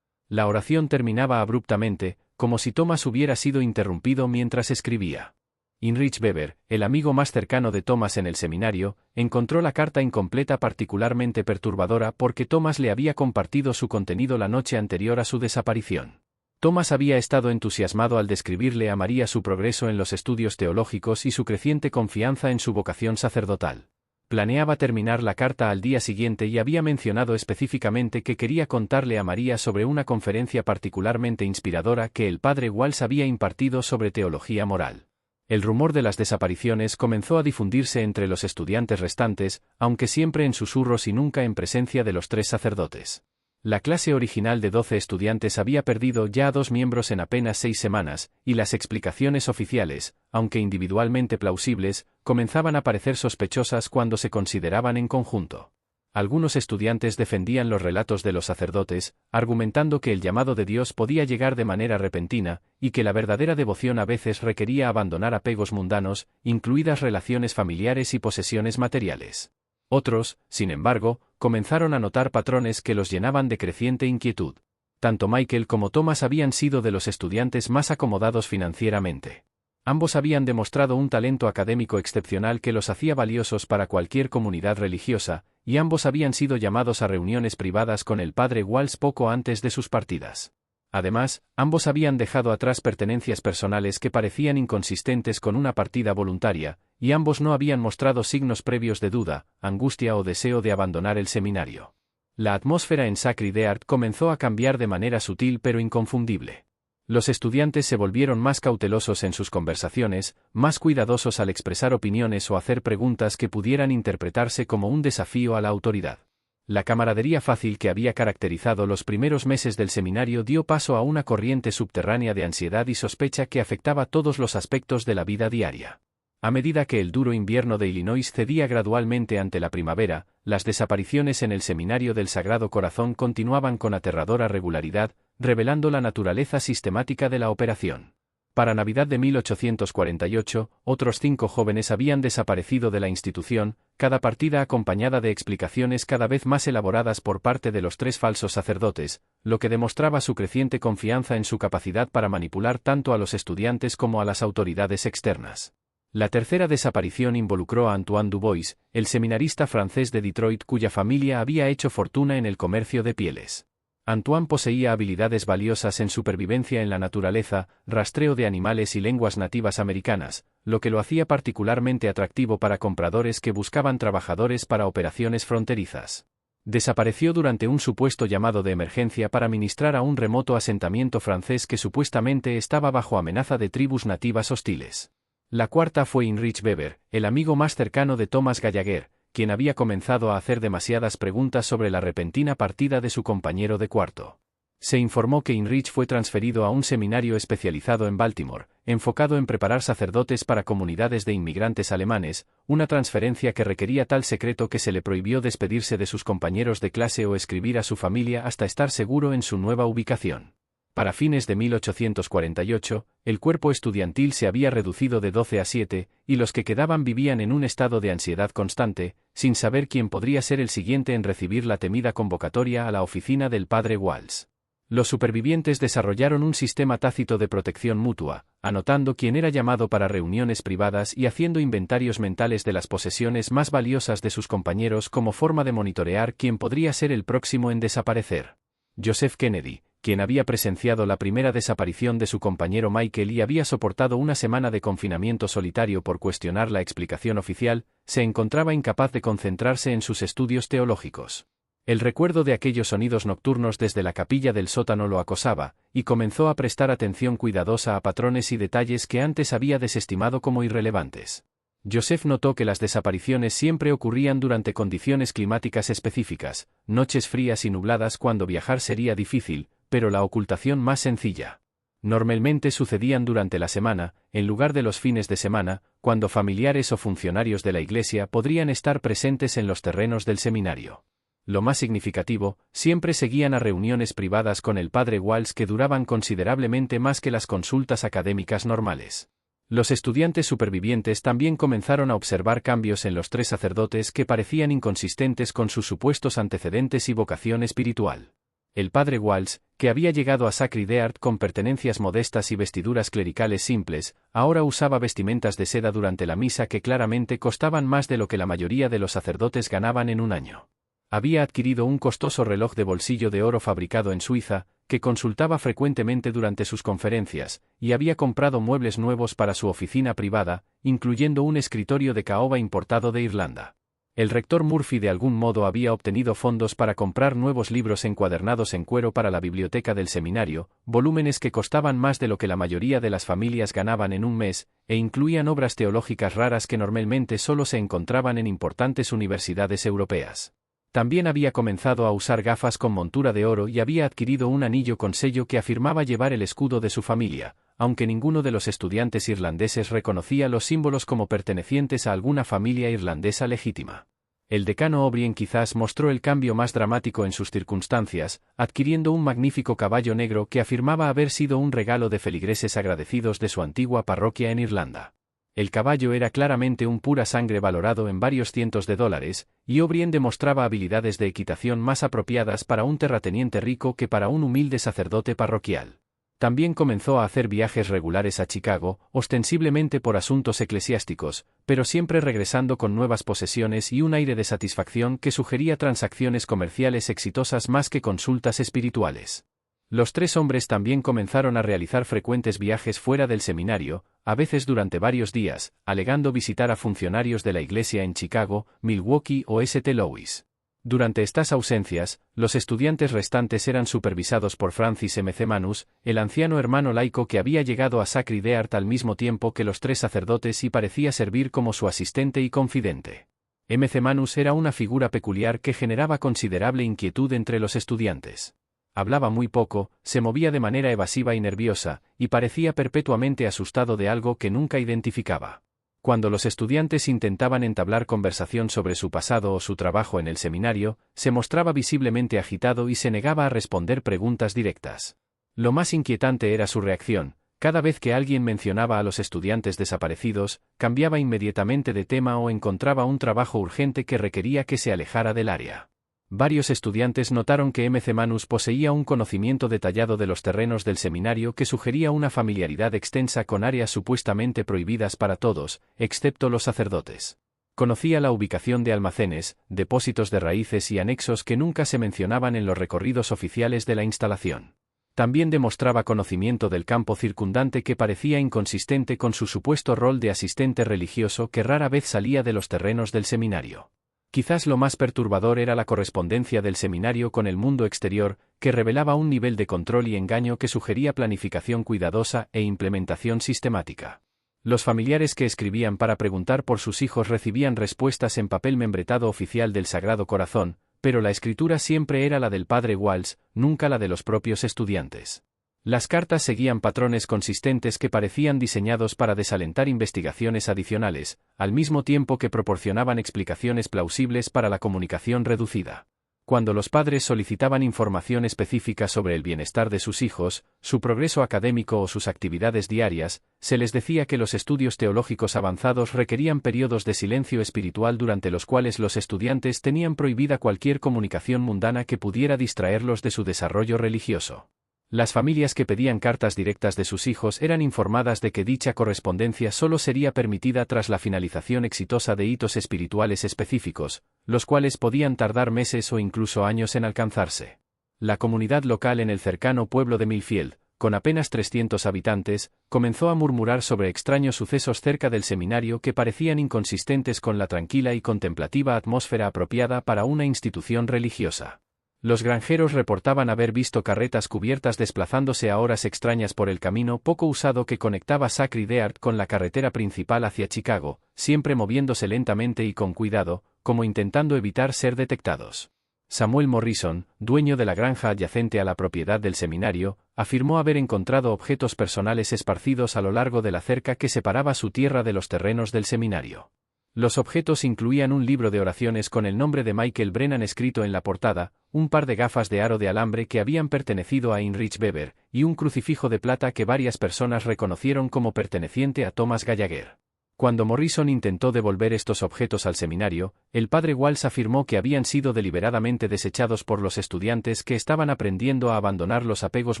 La oración terminaba abruptamente, como si Thomas hubiera sido interrumpido mientras escribía. Heinrich Weber, el amigo más cercano de Thomas en el seminario, encontró la carta incompleta particularmente perturbadora porque Thomas le había compartido su contenido la noche anterior a su desaparición. Thomas había estado entusiasmado al describirle a María su progreso en los estudios teológicos y su creciente confianza en su vocación sacerdotal. Planeaba terminar la carta al día siguiente y había mencionado específicamente que quería contarle a María sobre una conferencia particularmente inspiradora que el padre Walsh había impartido sobre teología moral. El rumor de las desapariciones comenzó a difundirse entre los estudiantes restantes, aunque siempre en susurros y nunca en presencia de los 3 sacerdotes. La clase original de 12 estudiantes había perdido ya a 2 miembros en apenas 6 semanas, y las explicaciones oficiales, aunque individualmente plausibles, comenzaban a parecer sospechosas cuando se consideraban en conjunto. Algunos estudiantes defendían los relatos de los sacerdotes, argumentando que el llamado de Dios podía llegar de manera repentina, y que la verdadera devoción a veces requería abandonar apegos mundanos, incluidas relaciones familiares y posesiones materiales. Otros, sin embargo, comenzaron a notar patrones que los llenaban de creciente inquietud. Tanto Michael como Thomas habían sido de los estudiantes más acomodados financieramente. Ambos habían demostrado un talento académico excepcional que los hacía valiosos para cualquier comunidad religiosa, y ambos habían sido llamados a reuniones privadas con el padre Walsh poco antes de sus partidas. Además, ambos habían dejado atrás pertenencias personales que parecían inconsistentes con una partida voluntaria, y ambos no habían mostrado signos previos de duda, angustia o deseo de abandonar el seminario. La atmósfera en Sacred Heart comenzó a cambiar de manera sutil pero inconfundible. Los estudiantes se volvieron más cautelosos en sus conversaciones, más cuidadosos al expresar opiniones o hacer preguntas que pudieran interpretarse como un desafío a la autoridad. La camaradería fácil que había caracterizado los primeros meses del seminario dio paso a una corriente subterránea de ansiedad y sospecha que afectaba todos los aspectos de la vida diaria. A medida que el duro invierno de Illinois cedía gradualmente ante la primavera, las desapariciones en el seminario del Sagrado Corazón continuaban con aterradora regularidad, revelando la naturaleza sistemática de la operación. Para Navidad de 1848, otros 5 jóvenes habían desaparecido de la institución, cada partida acompañada de explicaciones cada vez más elaboradas por parte de los 3 falsos sacerdotes, lo que demostraba su creciente confianza en su capacidad para manipular tanto a los estudiantes como a las autoridades externas. La tercera desaparición involucró a Antoine Dubois, el seminarista francés de Detroit cuya familia había hecho fortuna en el comercio de pieles. Antoine poseía habilidades valiosas en supervivencia en la naturaleza, rastreo de animales y lenguas nativas americanas, lo que lo hacía particularmente atractivo para compradores que buscaban trabajadores para operaciones fronterizas. Desapareció durante un supuesto llamado de emergencia para ministrar a un remoto asentamiento francés que supuestamente estaba bajo amenaza de tribus nativas hostiles. La cuarta fue Heinrich Weber, el amigo más cercano de Thomas Gallagher, quien había comenzado a hacer demasiadas preguntas sobre la repentina partida de su compañero de cuarto. Se informó que Heinrich fue transferido a un seminario especializado en Baltimore, enfocado en preparar sacerdotes para comunidades de inmigrantes alemanes, una transferencia que requería tal secreto que se le prohibió despedirse de sus compañeros de clase o escribir a su familia hasta estar seguro en su nueva ubicación. Para fines de 1848, el cuerpo estudiantil se había reducido de 12 a 7, y los que quedaban vivían en un estado de ansiedad constante, sin saber quién podría ser el siguiente en recibir la temida convocatoria a la oficina del padre Walsh. Los supervivientes desarrollaron un sistema tácito de protección mutua, anotando quién era llamado para reuniones privadas y haciendo inventarios mentales de las posesiones más valiosas de sus compañeros como forma de monitorear quién podría ser el próximo en desaparecer. Joseph Kennedy, quien había presenciado la primera desaparición de su compañero Michael y había soportado una semana de confinamiento solitario por cuestionar la explicación oficial, se encontraba incapaz de concentrarse en sus estudios teológicos. El recuerdo de aquellos sonidos nocturnos desde la capilla del sótano lo acosaba, y comenzó a prestar atención cuidadosa a patrones y detalles que antes había desestimado como irrelevantes. Joseph notó que las desapariciones siempre ocurrían durante condiciones climáticas específicas, noches frías y nubladas cuando viajar sería difícil, pero la ocultación más sencilla. Normalmente sucedían durante la semana, en lugar de los fines de semana, cuando familiares o funcionarios de la iglesia podrían estar presentes en los terrenos del seminario. Lo más significativo, siempre seguían a reuniones privadas con el padre Walsh que duraban considerablemente más que las consultas académicas normales. Los estudiantes supervivientes también comenzaron a observar cambios en los tres sacerdotes que parecían inconsistentes con sus supuestos antecedentes y vocación espiritual. El padre Walsh, que había llegado a Sacred Heart con pertenencias modestas y vestiduras clericales simples, ahora usaba vestimentas de seda durante la misa que claramente costaban más de lo que la mayoría de los sacerdotes ganaban en un año. Había adquirido un costoso reloj de bolsillo de oro fabricado en Suiza, que consultaba frecuentemente durante sus conferencias, y había comprado muebles nuevos para su oficina privada, incluyendo un escritorio de caoba importado de Irlanda. El rector Murphy de algún modo había obtenido fondos para comprar nuevos libros encuadernados en cuero para la biblioteca del seminario, volúmenes que costaban más de lo que la mayoría de las familias ganaban en un mes, e incluían obras teológicas raras que normalmente solo se encontraban en importantes universidades europeas. También había comenzado a usar gafas con montura de oro y había adquirido un anillo con sello que afirmaba llevar el escudo de su familia, aunque ninguno de los estudiantes irlandeses reconocía los símbolos como pertenecientes a alguna familia irlandesa legítima. El decano O'Brien quizás mostró el cambio más dramático en sus circunstancias, adquiriendo un magnífico caballo negro que afirmaba haber sido un regalo de feligreses agradecidos de su antigua parroquia en Irlanda. El caballo era claramente un pura sangre valorado en varios cientos de dólares, y O'Brien demostraba habilidades de equitación más apropiadas para un terrateniente rico que para un humilde sacerdote parroquial. También comenzó a hacer viajes regulares a Chicago, ostensiblemente por asuntos eclesiásticos, pero siempre regresando con nuevas posesiones y un aire de satisfacción que sugería transacciones comerciales exitosas más que consultas espirituales. Los tres hombres también comenzaron a realizar frecuentes viajes fuera del seminario, a veces durante varios días, alegando visitar a funcionarios de la iglesia en Chicago, Milwaukee o St. Louis. Durante estas ausencias, los estudiantes restantes eran supervisados por Francis M. C. Manus, el anciano hermano laico que había llegado a Sacred Heart al mismo tiempo que los tres sacerdotes y parecía servir como su asistente y confidente. M. C. Manus era una figura peculiar que generaba considerable inquietud entre los estudiantes. Hablaba muy poco, se movía de manera evasiva y nerviosa, y parecía perpetuamente asustado de algo que nunca identificaba. Cuando los estudiantes intentaban entablar conversación sobre su pasado o su trabajo en el seminario, se mostraba visiblemente agitado y se negaba a responder preguntas directas. Lo más inquietante era su reacción. Cada vez que alguien mencionaba a los estudiantes desaparecidos, cambiaba inmediatamente de tema o encontraba un trabajo urgente que requería que se alejara del área. Varios estudiantes notaron que M. C. Manus poseía un conocimiento detallado de los terrenos del seminario que sugería una familiaridad extensa con áreas supuestamente prohibidas para todos, excepto los sacerdotes. Conocía la ubicación de almacenes, depósitos de raíces y anexos que nunca se mencionaban en los recorridos oficiales de la instalación. También demostraba conocimiento del campo circundante que parecía inconsistente con su supuesto rol de asistente religioso que rara vez salía de los terrenos del seminario. Quizás lo más perturbador era la correspondencia del seminario con el mundo exterior, que revelaba un nivel de control y engaño que sugería planificación cuidadosa e implementación sistemática. Los familiares que escribían para preguntar por sus hijos recibían respuestas en papel membretado oficial del Sagrado Corazón, pero la escritura siempre era la del padre Walsh, nunca la de los propios estudiantes. Las cartas seguían patrones consistentes que parecían diseñados para desalentar investigaciones adicionales, al mismo tiempo que proporcionaban explicaciones plausibles para la comunicación reducida. Cuando los padres solicitaban información específica sobre el bienestar de sus hijos, su progreso académico o sus actividades diarias, se les decía que los estudios teológicos avanzados requerían periodos de silencio espiritual durante los cuales los estudiantes tenían prohibida cualquier comunicación mundana que pudiera distraerlos de su desarrollo religioso. Las familias que pedían cartas directas de sus hijos eran informadas de que dicha correspondencia solo sería permitida tras la finalización exitosa de hitos espirituales específicos, los cuales podían tardar meses o incluso años en alcanzarse. La comunidad local en el cercano pueblo de Millfield, con apenas 300 habitantes, comenzó a murmurar sobre extraños sucesos cerca del seminario que parecían inconsistentes con la tranquila y contemplativa atmósfera apropiada para una institución religiosa. Los granjeros reportaban haber visto carretas cubiertas desplazándose a horas extrañas por el camino poco usado que conectaba Sacred Heart con la carretera principal hacia Chicago, siempre moviéndose lentamente y con cuidado, como intentando evitar ser detectados. Samuel Morrison, dueño de la granja adyacente a la propiedad del seminario, afirmó haber encontrado objetos personales esparcidos a lo largo de la cerca que separaba su tierra de los terrenos del seminario. Los objetos incluían un libro de oraciones con el nombre de Michael Brennan escrito en la portada, un par de gafas de aro de alambre que habían pertenecido a Heinrich Weber, y un crucifijo de plata que varias personas reconocieron como perteneciente a Thomas Gallagher. Cuando Morrison intentó devolver estos objetos al seminario, el padre Walsh afirmó que habían sido deliberadamente desechados por los estudiantes que estaban aprendiendo a abandonar los apegos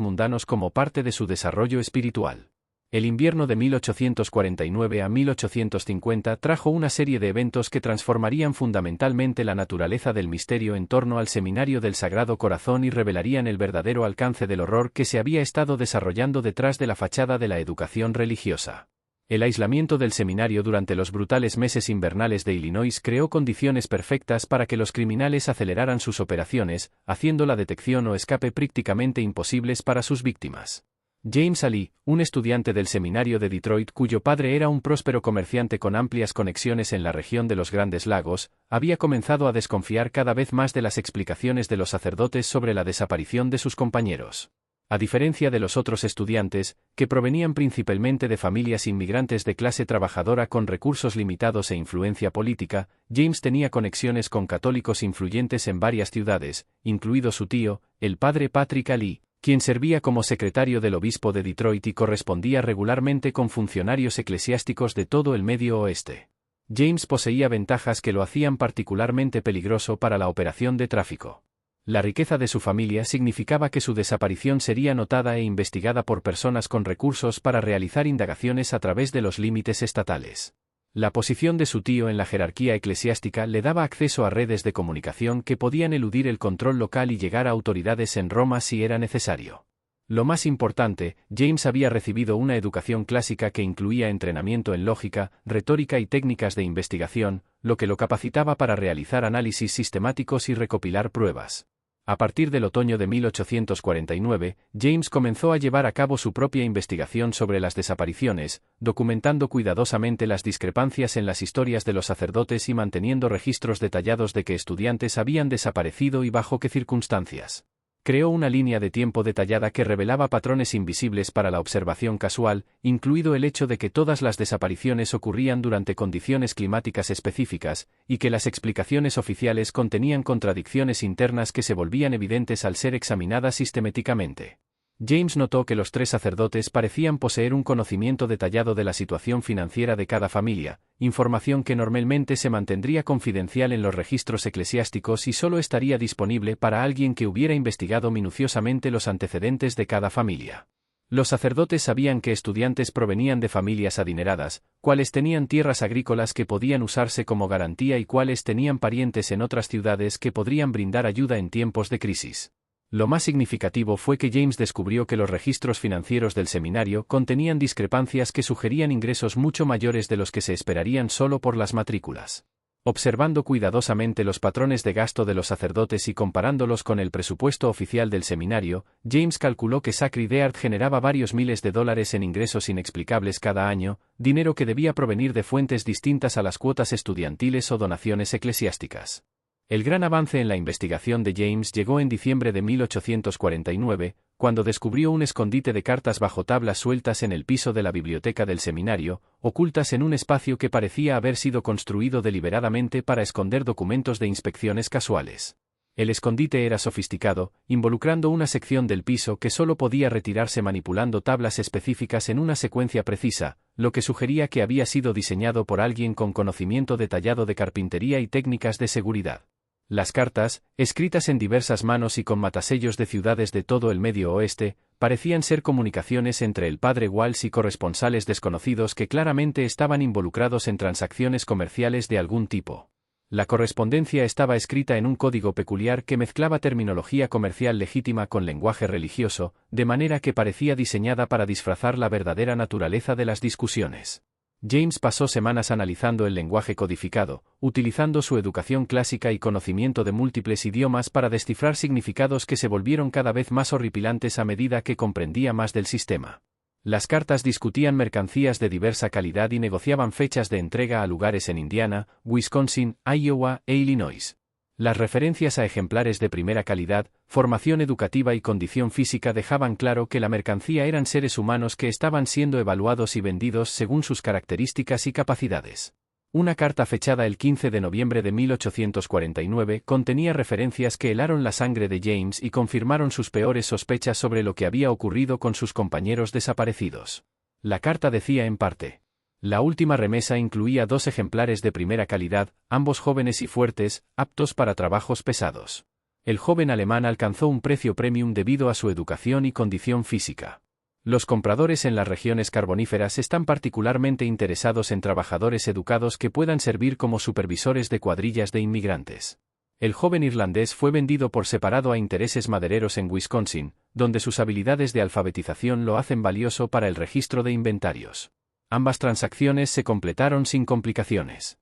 mundanos como parte de su desarrollo espiritual. El invierno de 1849 a 1850 trajo una serie de eventos que transformarían fundamentalmente la naturaleza del misterio en torno al Seminario del Sagrado Corazón y revelarían el verdadero alcance del horror que se había estado desarrollando detrás de la fachada de la educación religiosa. El aislamiento del seminario durante los brutales meses invernales de Illinois creó condiciones perfectas para que los criminales aceleraran sus operaciones, haciendo la detección o escape prácticamente imposibles para sus víctimas. James Ali, un estudiante del seminario de Detroit cuyo padre era un próspero comerciante con amplias conexiones en la región de los Grandes Lagos, había comenzado a desconfiar cada vez más de las explicaciones de los sacerdotes sobre la desaparición de sus compañeros. A diferencia de los otros estudiantes, que provenían principalmente de familias inmigrantes de clase trabajadora con recursos limitados e influencia política, James tenía conexiones con católicos influyentes en varias ciudades, incluido su tío, el padre Patrick Ali, quien servía como secretario del obispo de Detroit y correspondía regularmente con funcionarios eclesiásticos de todo el Medio Oeste. James poseía ventajas que lo hacían particularmente peligroso para la operación de tráfico. La riqueza de su familia significaba que su desaparición sería notada e investigada por personas con recursos para realizar indagaciones a través de los límites estatales. La posición de su tío en la jerarquía eclesiástica le daba acceso a redes de comunicación que podían eludir el control local y llegar a autoridades en Roma si era necesario. Lo más importante, James había recibido una educación clásica que incluía entrenamiento en lógica, retórica y técnicas de investigación, lo que lo capacitaba para realizar análisis sistemáticos y recopilar pruebas. A partir del otoño de 1849, James comenzó a llevar a cabo su propia investigación sobre las desapariciones, documentando cuidadosamente las discrepancias en las historias de los sacerdotes y manteniendo registros detallados de qué estudiantes habían desaparecido y bajo qué circunstancias. Creó una línea de tiempo detallada que revelaba patrones invisibles para la observación casual, incluido el hecho de que todas las desapariciones ocurrían durante condiciones climáticas específicas, y que las explicaciones oficiales contenían contradicciones internas que se volvían evidentes al ser examinadas sistemáticamente. James notó que los tres sacerdotes parecían poseer un conocimiento detallado de la situación financiera de cada familia, información que normalmente se mantendría confidencial en los registros eclesiásticos y solo estaría disponible para alguien que hubiera investigado minuciosamente los antecedentes de cada familia. Los sacerdotes sabían que estudiantes provenían de familias adineradas, cuáles tenían tierras agrícolas que podían usarse como garantía y cuáles tenían parientes en otras ciudades que podrían brindar ayuda en tiempos de crisis. Lo más significativo fue que James descubrió que los registros financieros del seminario contenían discrepancias que sugerían ingresos mucho mayores de los que se esperarían solo por las matrículas. Observando cuidadosamente los patrones de gasto de los sacerdotes y comparándolos con el presupuesto oficial del seminario, James calculó que Sacred Heart generaba varios miles de dólares en ingresos inexplicables cada año, dinero que debía provenir de fuentes distintas a las cuotas estudiantiles o donaciones eclesiásticas. El gran avance en la investigación de James llegó en diciembre de 1849, cuando descubrió un escondite de cartas bajo tablas sueltas en el piso de la biblioteca del seminario, ocultas en un espacio que parecía haber sido construido deliberadamente para esconder documentos de inspecciones casuales. El escondite era sofisticado, involucrando una sección del piso que solo podía retirarse manipulando tablas específicas en una secuencia precisa, lo que sugería que había sido diseñado por alguien con conocimiento detallado de carpintería y técnicas de seguridad. Las cartas, escritas en diversas manos y con matasellos de ciudades de todo el Medio Oeste, parecían ser comunicaciones entre el padre Walsh y corresponsales desconocidos que claramente estaban involucrados en transacciones comerciales de algún tipo. La correspondencia estaba escrita en un código peculiar que mezclaba terminología comercial legítima con lenguaje religioso, de manera que parecía diseñada para disfrazar la verdadera naturaleza de las discusiones. James pasó semanas analizando el lenguaje codificado, utilizando su educación clásica y conocimiento de múltiples idiomas para descifrar significados que se volvieron cada vez más horripilantes a medida que comprendía más del sistema. Las cartas discutían mercancías de diversa calidad y negociaban fechas de entrega a lugares en Indiana, Wisconsin, Iowa e Illinois. Las referencias a ejemplares de primera calidad, formación educativa y condición física dejaban claro que la mercancía eran seres humanos que estaban siendo evaluados y vendidos según sus características y capacidades. Una carta fechada el 15 de noviembre de 1849 contenía referencias que helaron la sangre de James y confirmaron sus peores sospechas sobre lo que había ocurrido con sus compañeros desaparecidos. La carta decía en parte: la última remesa incluía 2 ejemplares de primera calidad, ambos jóvenes y fuertes, aptos para trabajos pesados. El joven alemán alcanzó un precio premium debido a su educación y condición física. Los compradores en las regiones carboníferas están particularmente interesados en trabajadores educados que puedan servir como supervisores de cuadrillas de inmigrantes. El joven irlandés fue vendido por separado a intereses madereros en Wisconsin, donde sus habilidades de alfabetización lo hacen valioso para el registro de inventarios. Ambas transacciones se completaron sin complicaciones.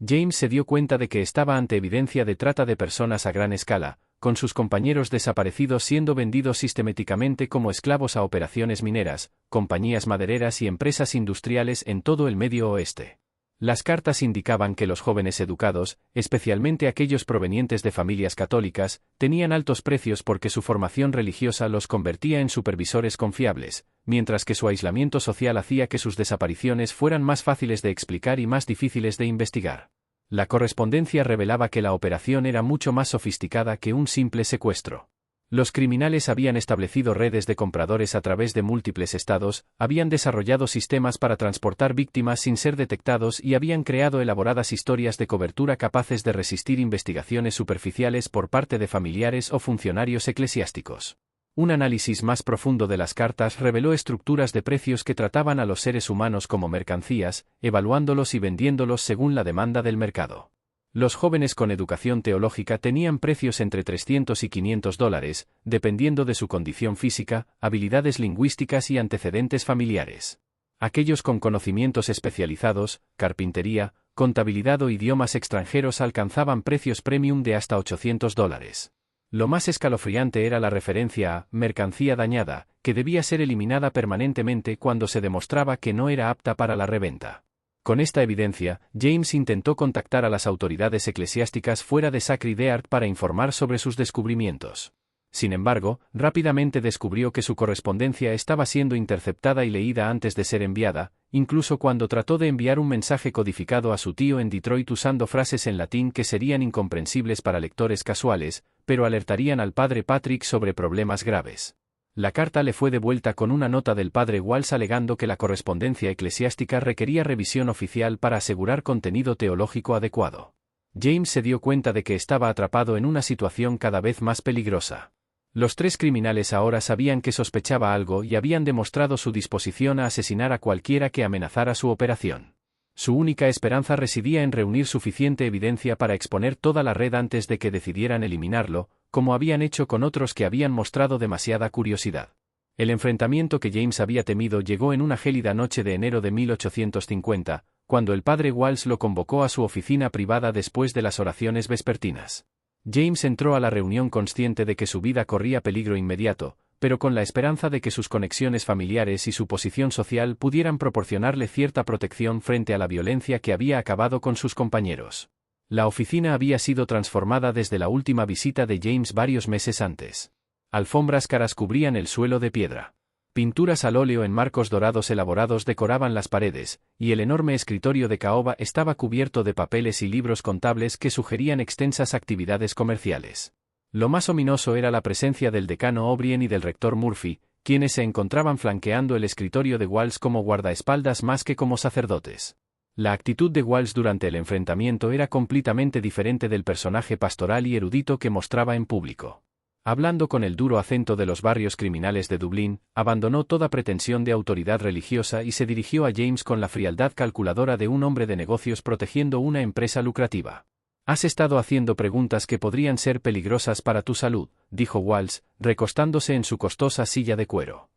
James se dio cuenta de que estaba ante evidencia de trata de personas a gran escala, con sus compañeros desaparecidos siendo vendidos sistemáticamente como esclavos a operaciones mineras, compañías madereras y empresas industriales en todo el Medio Oeste. Las cartas indicaban que los jóvenes educados, especialmente aquellos provenientes de familias católicas, tenían altos precios porque su formación religiosa los convertía en supervisores confiables, mientras que su aislamiento social hacía que sus desapariciones fueran más fáciles de explicar y más difíciles de investigar. La correspondencia revelaba que la operación era mucho más sofisticada que un simple secuestro. Los criminales habían establecido redes de compradores a través de múltiples estados, habían desarrollado sistemas para transportar víctimas sin ser detectados y habían creado elaboradas historias de cobertura capaces de resistir investigaciones superficiales por parte de familiares o funcionarios eclesiásticos. Un análisis más profundo de las cartas reveló estructuras de precios que trataban a los seres humanos como mercancías, evaluándolos y vendiéndolos según la demanda del mercado. Los jóvenes con educación teológica tenían precios entre $300 y $500, dependiendo de su condición física, habilidades lingüísticas y antecedentes familiares. Aquellos con conocimientos especializados, carpintería, contabilidad o idiomas extranjeros alcanzaban precios premium de hasta $800. Lo más escalofriante era la referencia a mercancía dañada, que debía ser eliminada permanentemente cuando se demostraba que no era apta para la reventa. Con esta evidencia, James intentó contactar a las autoridades eclesiásticas fuera de Sacred Heart para informar sobre sus descubrimientos. Sin embargo, rápidamente descubrió que su correspondencia estaba siendo interceptada y leída antes de ser enviada, incluso cuando trató de enviar un mensaje codificado a su tío en Detroit usando frases en latín que serían incomprensibles para lectores casuales, pero alertarían al padre Patrick sobre problemas graves. La carta le fue devuelta con una nota del padre Walsh alegando que la correspondencia eclesiástica requería revisión oficial para asegurar contenido teológico adecuado. James se dio cuenta de que estaba atrapado en una situación cada vez más peligrosa. Los 3 criminales ahora sabían que sospechaba algo y habían demostrado su disposición a asesinar a cualquiera que amenazara su operación. Su única esperanza residía en reunir suficiente evidencia para exponer toda la red antes de que decidieran eliminarlo, como habían hecho con otros que habían mostrado demasiada curiosidad. El enfrentamiento que James había temido llegó en una gélida noche de enero de 1850, cuando el padre Walsh lo convocó a su oficina privada después de las oraciones vespertinas. James entró a la reunión consciente de que su vida corría peligro inmediato, pero con la esperanza de que sus conexiones familiares y su posición social pudieran proporcionarle cierta protección frente a la violencia que había acabado con sus compañeros. La oficina había sido transformada desde la última visita de James varios meses antes. Alfombras caras cubrían el suelo de piedra. Pinturas al óleo en marcos dorados elaborados decoraban las paredes, y el enorme escritorio de caoba estaba cubierto de papeles y libros contables que sugerían extensas actividades comerciales. Lo más ominoso era la presencia del decano O'Brien y del rector Murphy, quienes se encontraban flanqueando el escritorio de Walsh como guardaespaldas más que como sacerdotes. La actitud de Walsh durante el enfrentamiento era completamente diferente del personaje pastoral y erudito que mostraba en público. Hablando con el duro acento de los barrios criminales de Dublín, abandonó toda pretensión de autoridad religiosa y se dirigió a James con la frialdad calculadora de un hombre de negocios protegiendo una empresa lucrativa. «Has estado haciendo preguntas que podrían ser peligrosas para tu salud», dijo Walsh, recostándose en su costosa silla de cuero.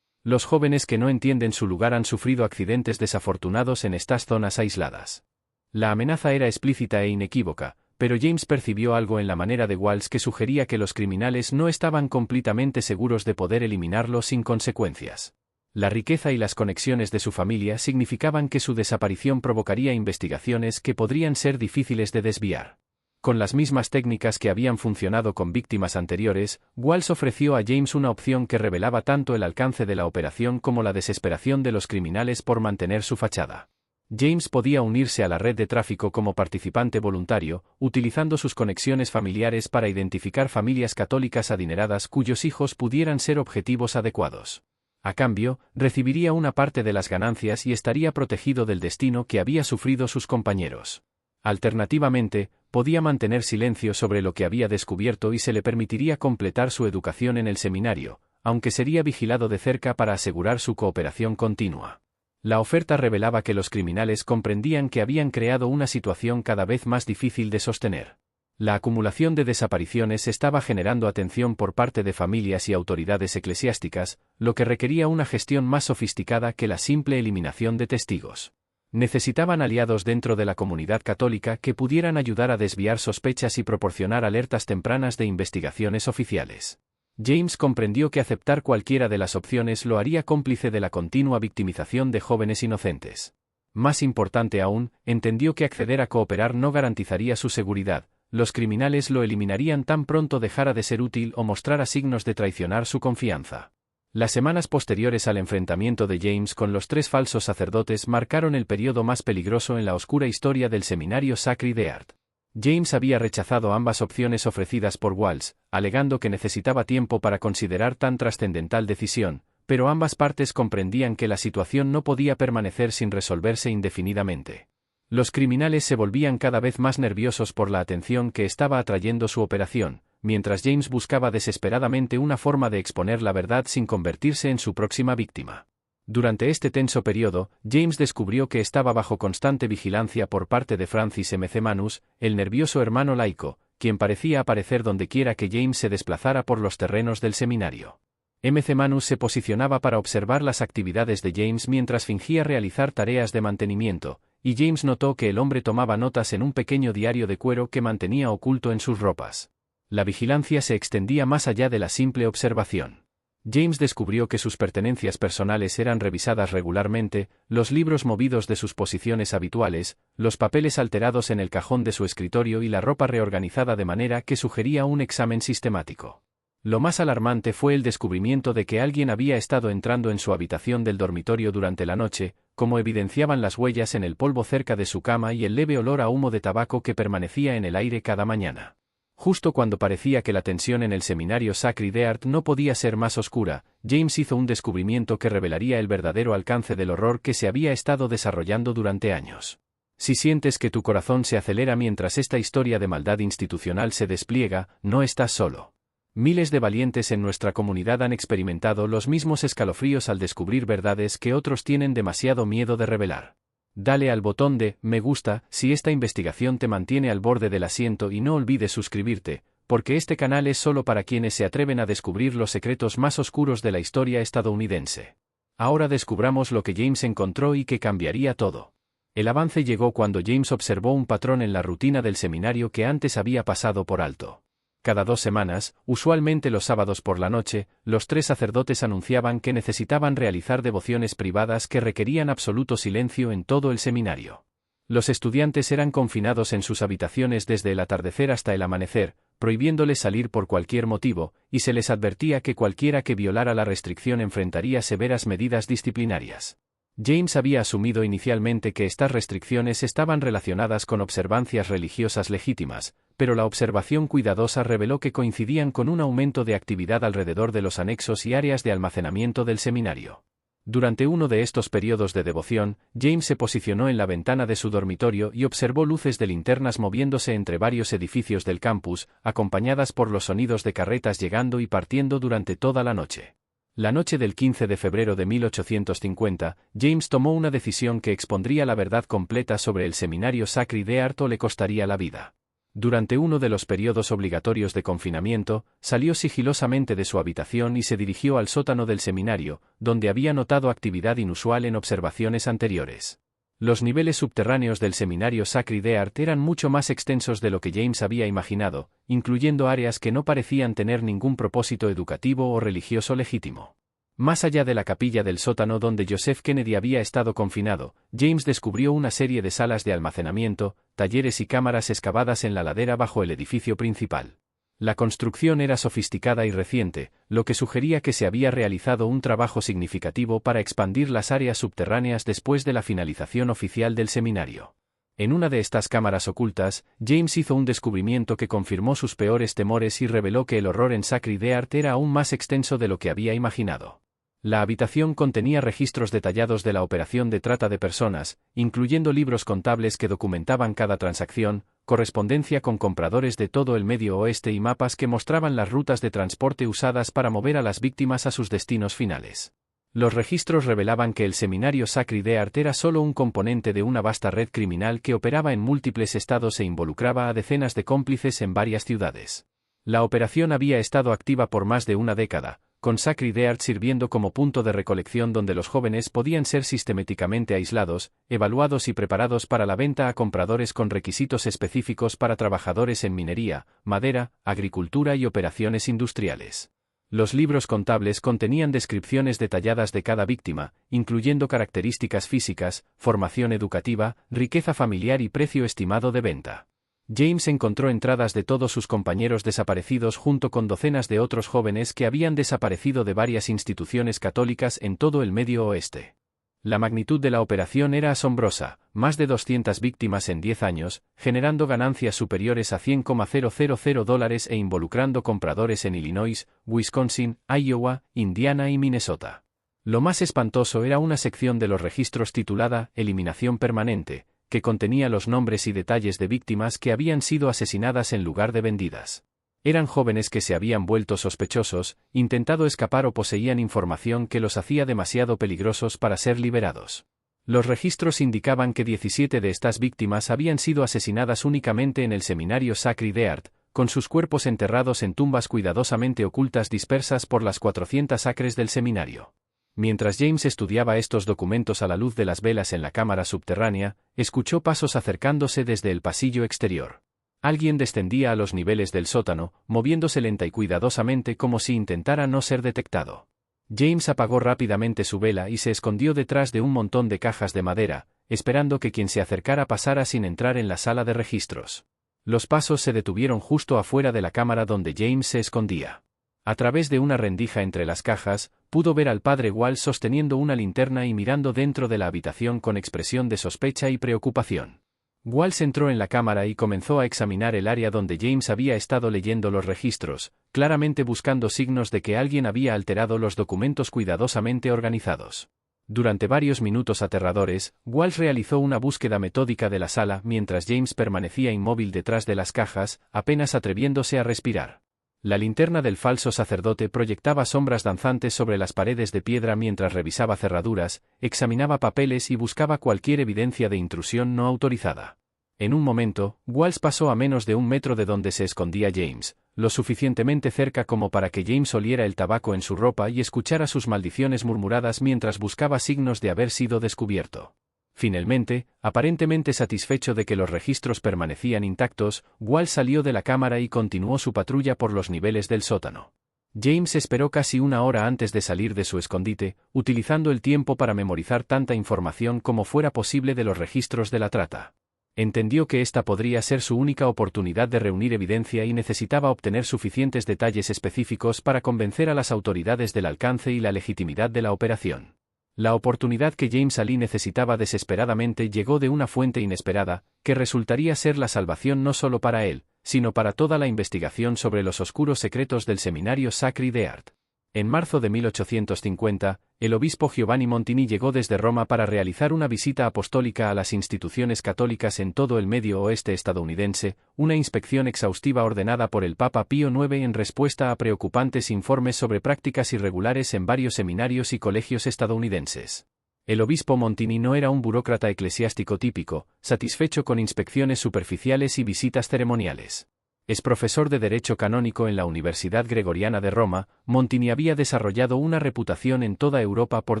«Los jóvenes que no entienden su lugar han sufrido accidentes desafortunados en estas zonas aisladas». La amenaza era explícita e inequívoca, pero James percibió algo en la manera de Walsh que sugería que los criminales no estaban completamente seguros de poder eliminarlo sin consecuencias. La riqueza y las conexiones de su familia significaban que su desaparición provocaría investigaciones que podrían ser difíciles de desviar. Con las mismas técnicas que habían funcionado con víctimas anteriores, Walsh ofreció a James una opción que revelaba tanto el alcance de la operación como la desesperación de los criminales por mantener su fachada. James podía unirse a la red de tráfico como participante voluntario, utilizando sus conexiones familiares para identificar familias católicas adineradas cuyos hijos pudieran ser objetivos adecuados. A cambio, recibiría una parte de las ganancias y estaría protegido del destino que había sufrido sus compañeros. Alternativamente, podía mantener silencio sobre lo que había descubierto y se le permitiría completar su educación en el seminario, aunque sería vigilado de cerca para asegurar su cooperación continua. La oferta revelaba que los criminales comprendían que habían creado una situación cada vez más difícil de sostener. La acumulación de desapariciones estaba generando atención por parte de familias y autoridades eclesiásticas, lo que requería una gestión más sofisticada que la simple eliminación de testigos. Necesitaban aliados dentro de la comunidad católica que pudieran ayudar a desviar sospechas y proporcionar alertas tempranas de investigaciones oficiales. James comprendió que aceptar cualquiera de las opciones lo haría cómplice de la continua victimización de jóvenes inocentes. Más importante aún, entendió que acceder a cooperar no garantizaría su seguridad. Los criminales lo eliminarían tan pronto dejara de ser útil o mostrara signos de traicionar su confianza. Las semanas posteriores al enfrentamiento de James con los 3 falsos sacerdotes marcaron el periodo más peligroso en la oscura historia del seminario Sacred Heart. James había rechazado ambas opciones ofrecidas por Walsh, alegando que necesitaba tiempo para considerar tan trascendental decisión, pero ambas partes comprendían que la situación no podía permanecer sin resolverse indefinidamente. Los criminales se volvían cada vez más nerviosos por la atención que estaba atrayendo su operación, mientras James buscaba desesperadamente una forma de exponer la verdad sin convertirse en su próxima víctima. Durante este tenso periodo, James descubrió que estaba bajo constante vigilancia por parte de Francis McManus, el nervioso hermano laico, quien parecía aparecer dondequiera que James se desplazara por los terrenos del seminario. McManus se posicionaba para observar las actividades de James mientras fingía realizar tareas de mantenimiento, y James notó que el hombre tomaba notas en un pequeño diario de cuero que mantenía oculto en sus ropas. La vigilancia se extendía más allá de la simple observación. James descubrió que sus pertenencias personales eran revisadas regularmente, los libros movidos de sus posiciones habituales, los papeles alterados en el cajón de su escritorio y la ropa reorganizada de manera que sugería un examen sistemático. Lo más alarmante fue el descubrimiento de que alguien había estado entrando en su habitación del dormitorio durante la noche, como evidenciaban las huellas en el polvo cerca de su cama y el leve olor a humo de tabaco que permanecía en el aire cada mañana. Justo cuando parecía que la tensión en el seminario Sacred Heart no podía ser más oscura, James hizo un descubrimiento que revelaría el verdadero alcance del horror que se había estado desarrollando durante años. Si sientes que tu corazón se acelera mientras esta historia de maldad institucional se despliega, no estás solo. Miles de valientes en nuestra comunidad han experimentado los mismos escalofríos al descubrir verdades que otros tienen demasiado miedo de revelar. Dale al botón de me gusta si esta investigación te mantiene al borde del asiento y no olvides suscribirte, porque este canal es solo para quienes se atreven a descubrir los secretos más oscuros de la historia estadounidense. Ahora descubramos lo que James encontró y que cambiaría todo. El avance llegó cuando James observó un patrón en la rutina del seminario que antes había pasado por alto. Cada 2 semanas, usualmente los sábados por la noche, los 3 sacerdotes anunciaban que necesitaban realizar devociones privadas que requerían absoluto silencio en todo el seminario. Los estudiantes eran confinados en sus habitaciones desde el atardecer hasta el amanecer, prohibiéndoles salir por cualquier motivo, y se les advertía que cualquiera que violara la restricción enfrentaría severas medidas disciplinarias. James había asumido inicialmente que estas restricciones estaban relacionadas con observancias religiosas legítimas, pero la observación cuidadosa reveló que coincidían con un aumento de actividad alrededor de los anexos y áreas de almacenamiento del seminario. Durante uno de estos periodos de devoción, James se posicionó en la ventana de su dormitorio y observó luces de linternas moviéndose entre varios edificios del campus, acompañadas por los sonidos de carretas llegando y partiendo durante toda la noche. La noche del 15 de febrero de 1850, James tomó una decisión que expondría la verdad completa sobre el seminario Sacred Heart o le costaría la vida. Durante uno de los periodos obligatorios de confinamiento, salió sigilosamente de su habitación y se dirigió al sótano del seminario, donde había notado actividad inusual en observaciones anteriores. Los niveles subterráneos del seminario Sacred Heart eran mucho más extensos de lo que James había imaginado, incluyendo áreas que no parecían tener ningún propósito educativo o religioso legítimo. Más allá de la capilla del sótano donde Joseph Kennedy había estado confinado, James descubrió una serie de salas de almacenamiento, talleres y cámaras excavadas en la ladera bajo el edificio principal. La construcción era sofisticada y reciente, lo que sugería que se había realizado un trabajo significativo para expandir las áreas subterráneas después de la finalización oficial del seminario. En una de estas cámaras ocultas, James hizo un descubrimiento que confirmó sus peores temores y reveló que el horror en Sacred Heart era aún más extenso de lo que había imaginado. La habitación contenía registros detallados de la operación de trata de personas, incluyendo libros contables que documentaban cada transacción, correspondencia con compradores de todo el Medio Oeste y mapas que mostraban las rutas de transporte usadas para mover a las víctimas a sus destinos finales. Los registros revelaban que el seminario Sacred Heart era solo un componente de una vasta red criminal que operaba en múltiples estados e involucraba a decenas de cómplices en varias ciudades. La operación había estado activa por más de una década, con Sacred Heart sirviendo como punto de recolección donde los jóvenes podían ser sistemáticamente aislados, evaluados y preparados para la venta a compradores con requisitos específicos para trabajadores en minería, madera, agricultura y operaciones industriales. Los libros contables contenían descripciones detalladas de cada víctima, incluyendo características físicas, formación educativa, riqueza familiar y precio estimado de venta. James encontró entradas de todos sus compañeros desaparecidos junto con docenas de otros jóvenes que habían desaparecido de varias instituciones católicas en todo el Medio Oeste. La magnitud de la operación era asombrosa, más de 200 víctimas en 10 años, generando ganancias superiores a $100,000 e involucrando compradores en Illinois, Wisconsin, Iowa, Indiana y Minnesota. Lo más espantoso era una sección de los registros titulada Eliminación Permanente, que contenía los nombres y detalles de víctimas que habían sido asesinadas en lugar de vendidas. Eran jóvenes que se habían vuelto sospechosos, intentado escapar o poseían información que los hacía demasiado peligrosos para ser liberados. Los registros indicaban que 17 de estas víctimas habían sido asesinadas únicamente en el seminario Sacred Heart, con sus cuerpos enterrados en tumbas cuidadosamente ocultas dispersas por las 400 acres del seminario. Mientras James estudiaba estos documentos a la luz de las velas en la cámara subterránea, escuchó pasos acercándose desde el pasillo exterior. Alguien descendía a los niveles del sótano, moviéndose lenta y cuidadosamente como si intentara no ser detectado. James apagó rápidamente su vela y se escondió detrás de un montón de cajas de madera, esperando que quien se acercara pasara sin entrar en la sala de registros. Los pasos se detuvieron justo afuera de la cámara donde James se escondía. A través de una rendija entre las cajas, pudo ver al padre Walsh sosteniendo una linterna y mirando dentro de la habitación con expresión de sospecha y preocupación. Walsh entró en la cámara y comenzó a examinar el área donde James había estado leyendo los registros, claramente buscando signos de que alguien había alterado los documentos cuidadosamente organizados. Durante varios minutos aterradores, Walsh realizó una búsqueda metódica de la sala mientras James permanecía inmóvil detrás de las cajas, apenas atreviéndose a respirar. La linterna del falso sacerdote proyectaba sombras danzantes sobre las paredes de piedra mientras revisaba cerraduras, examinaba papeles y buscaba cualquier evidencia de intrusión no autorizada. En un momento, Walsh pasó a menos de 1 metro de donde se escondía James, lo suficientemente cerca como para que James oliera el tabaco en su ropa y escuchara sus maldiciones murmuradas mientras buscaba signos de haber sido descubierto. Finalmente, aparentemente satisfecho de que los registros permanecían intactos, Walsh salió de la cámara y continuó su patrulla por los niveles del sótano. James esperó casi 1 hora antes de salir de su escondite, utilizando el tiempo para memorizar tanta información como fuera posible de los registros de la trata. Entendió que esta podría ser su única oportunidad de reunir evidencia y necesitaba obtener suficientes detalles específicos para convencer a las autoridades del alcance y la legitimidad de la operación. La oportunidad que James Ali necesitaba desesperadamente llegó de una fuente inesperada, que resultaría ser la salvación no solo para él, sino para toda la investigación sobre los oscuros secretos del seminario Sacri de Art. En marzo de 1850, el obispo Giovanni Montini llegó desde Roma para realizar una visita apostólica a las instituciones católicas en todo el Medio Oeste estadounidense, una inspección exhaustiva ordenada por el Papa Pío IX en respuesta a preocupantes informes sobre prácticas irregulares en varios seminarios y colegios estadounidenses. El obispo Montini no era un burócrata eclesiástico típico, satisfecho con inspecciones superficiales y visitas ceremoniales. Es profesor de Derecho Canónico en la Universidad Gregoriana de Roma. Montini había desarrollado una reputación en toda Europa por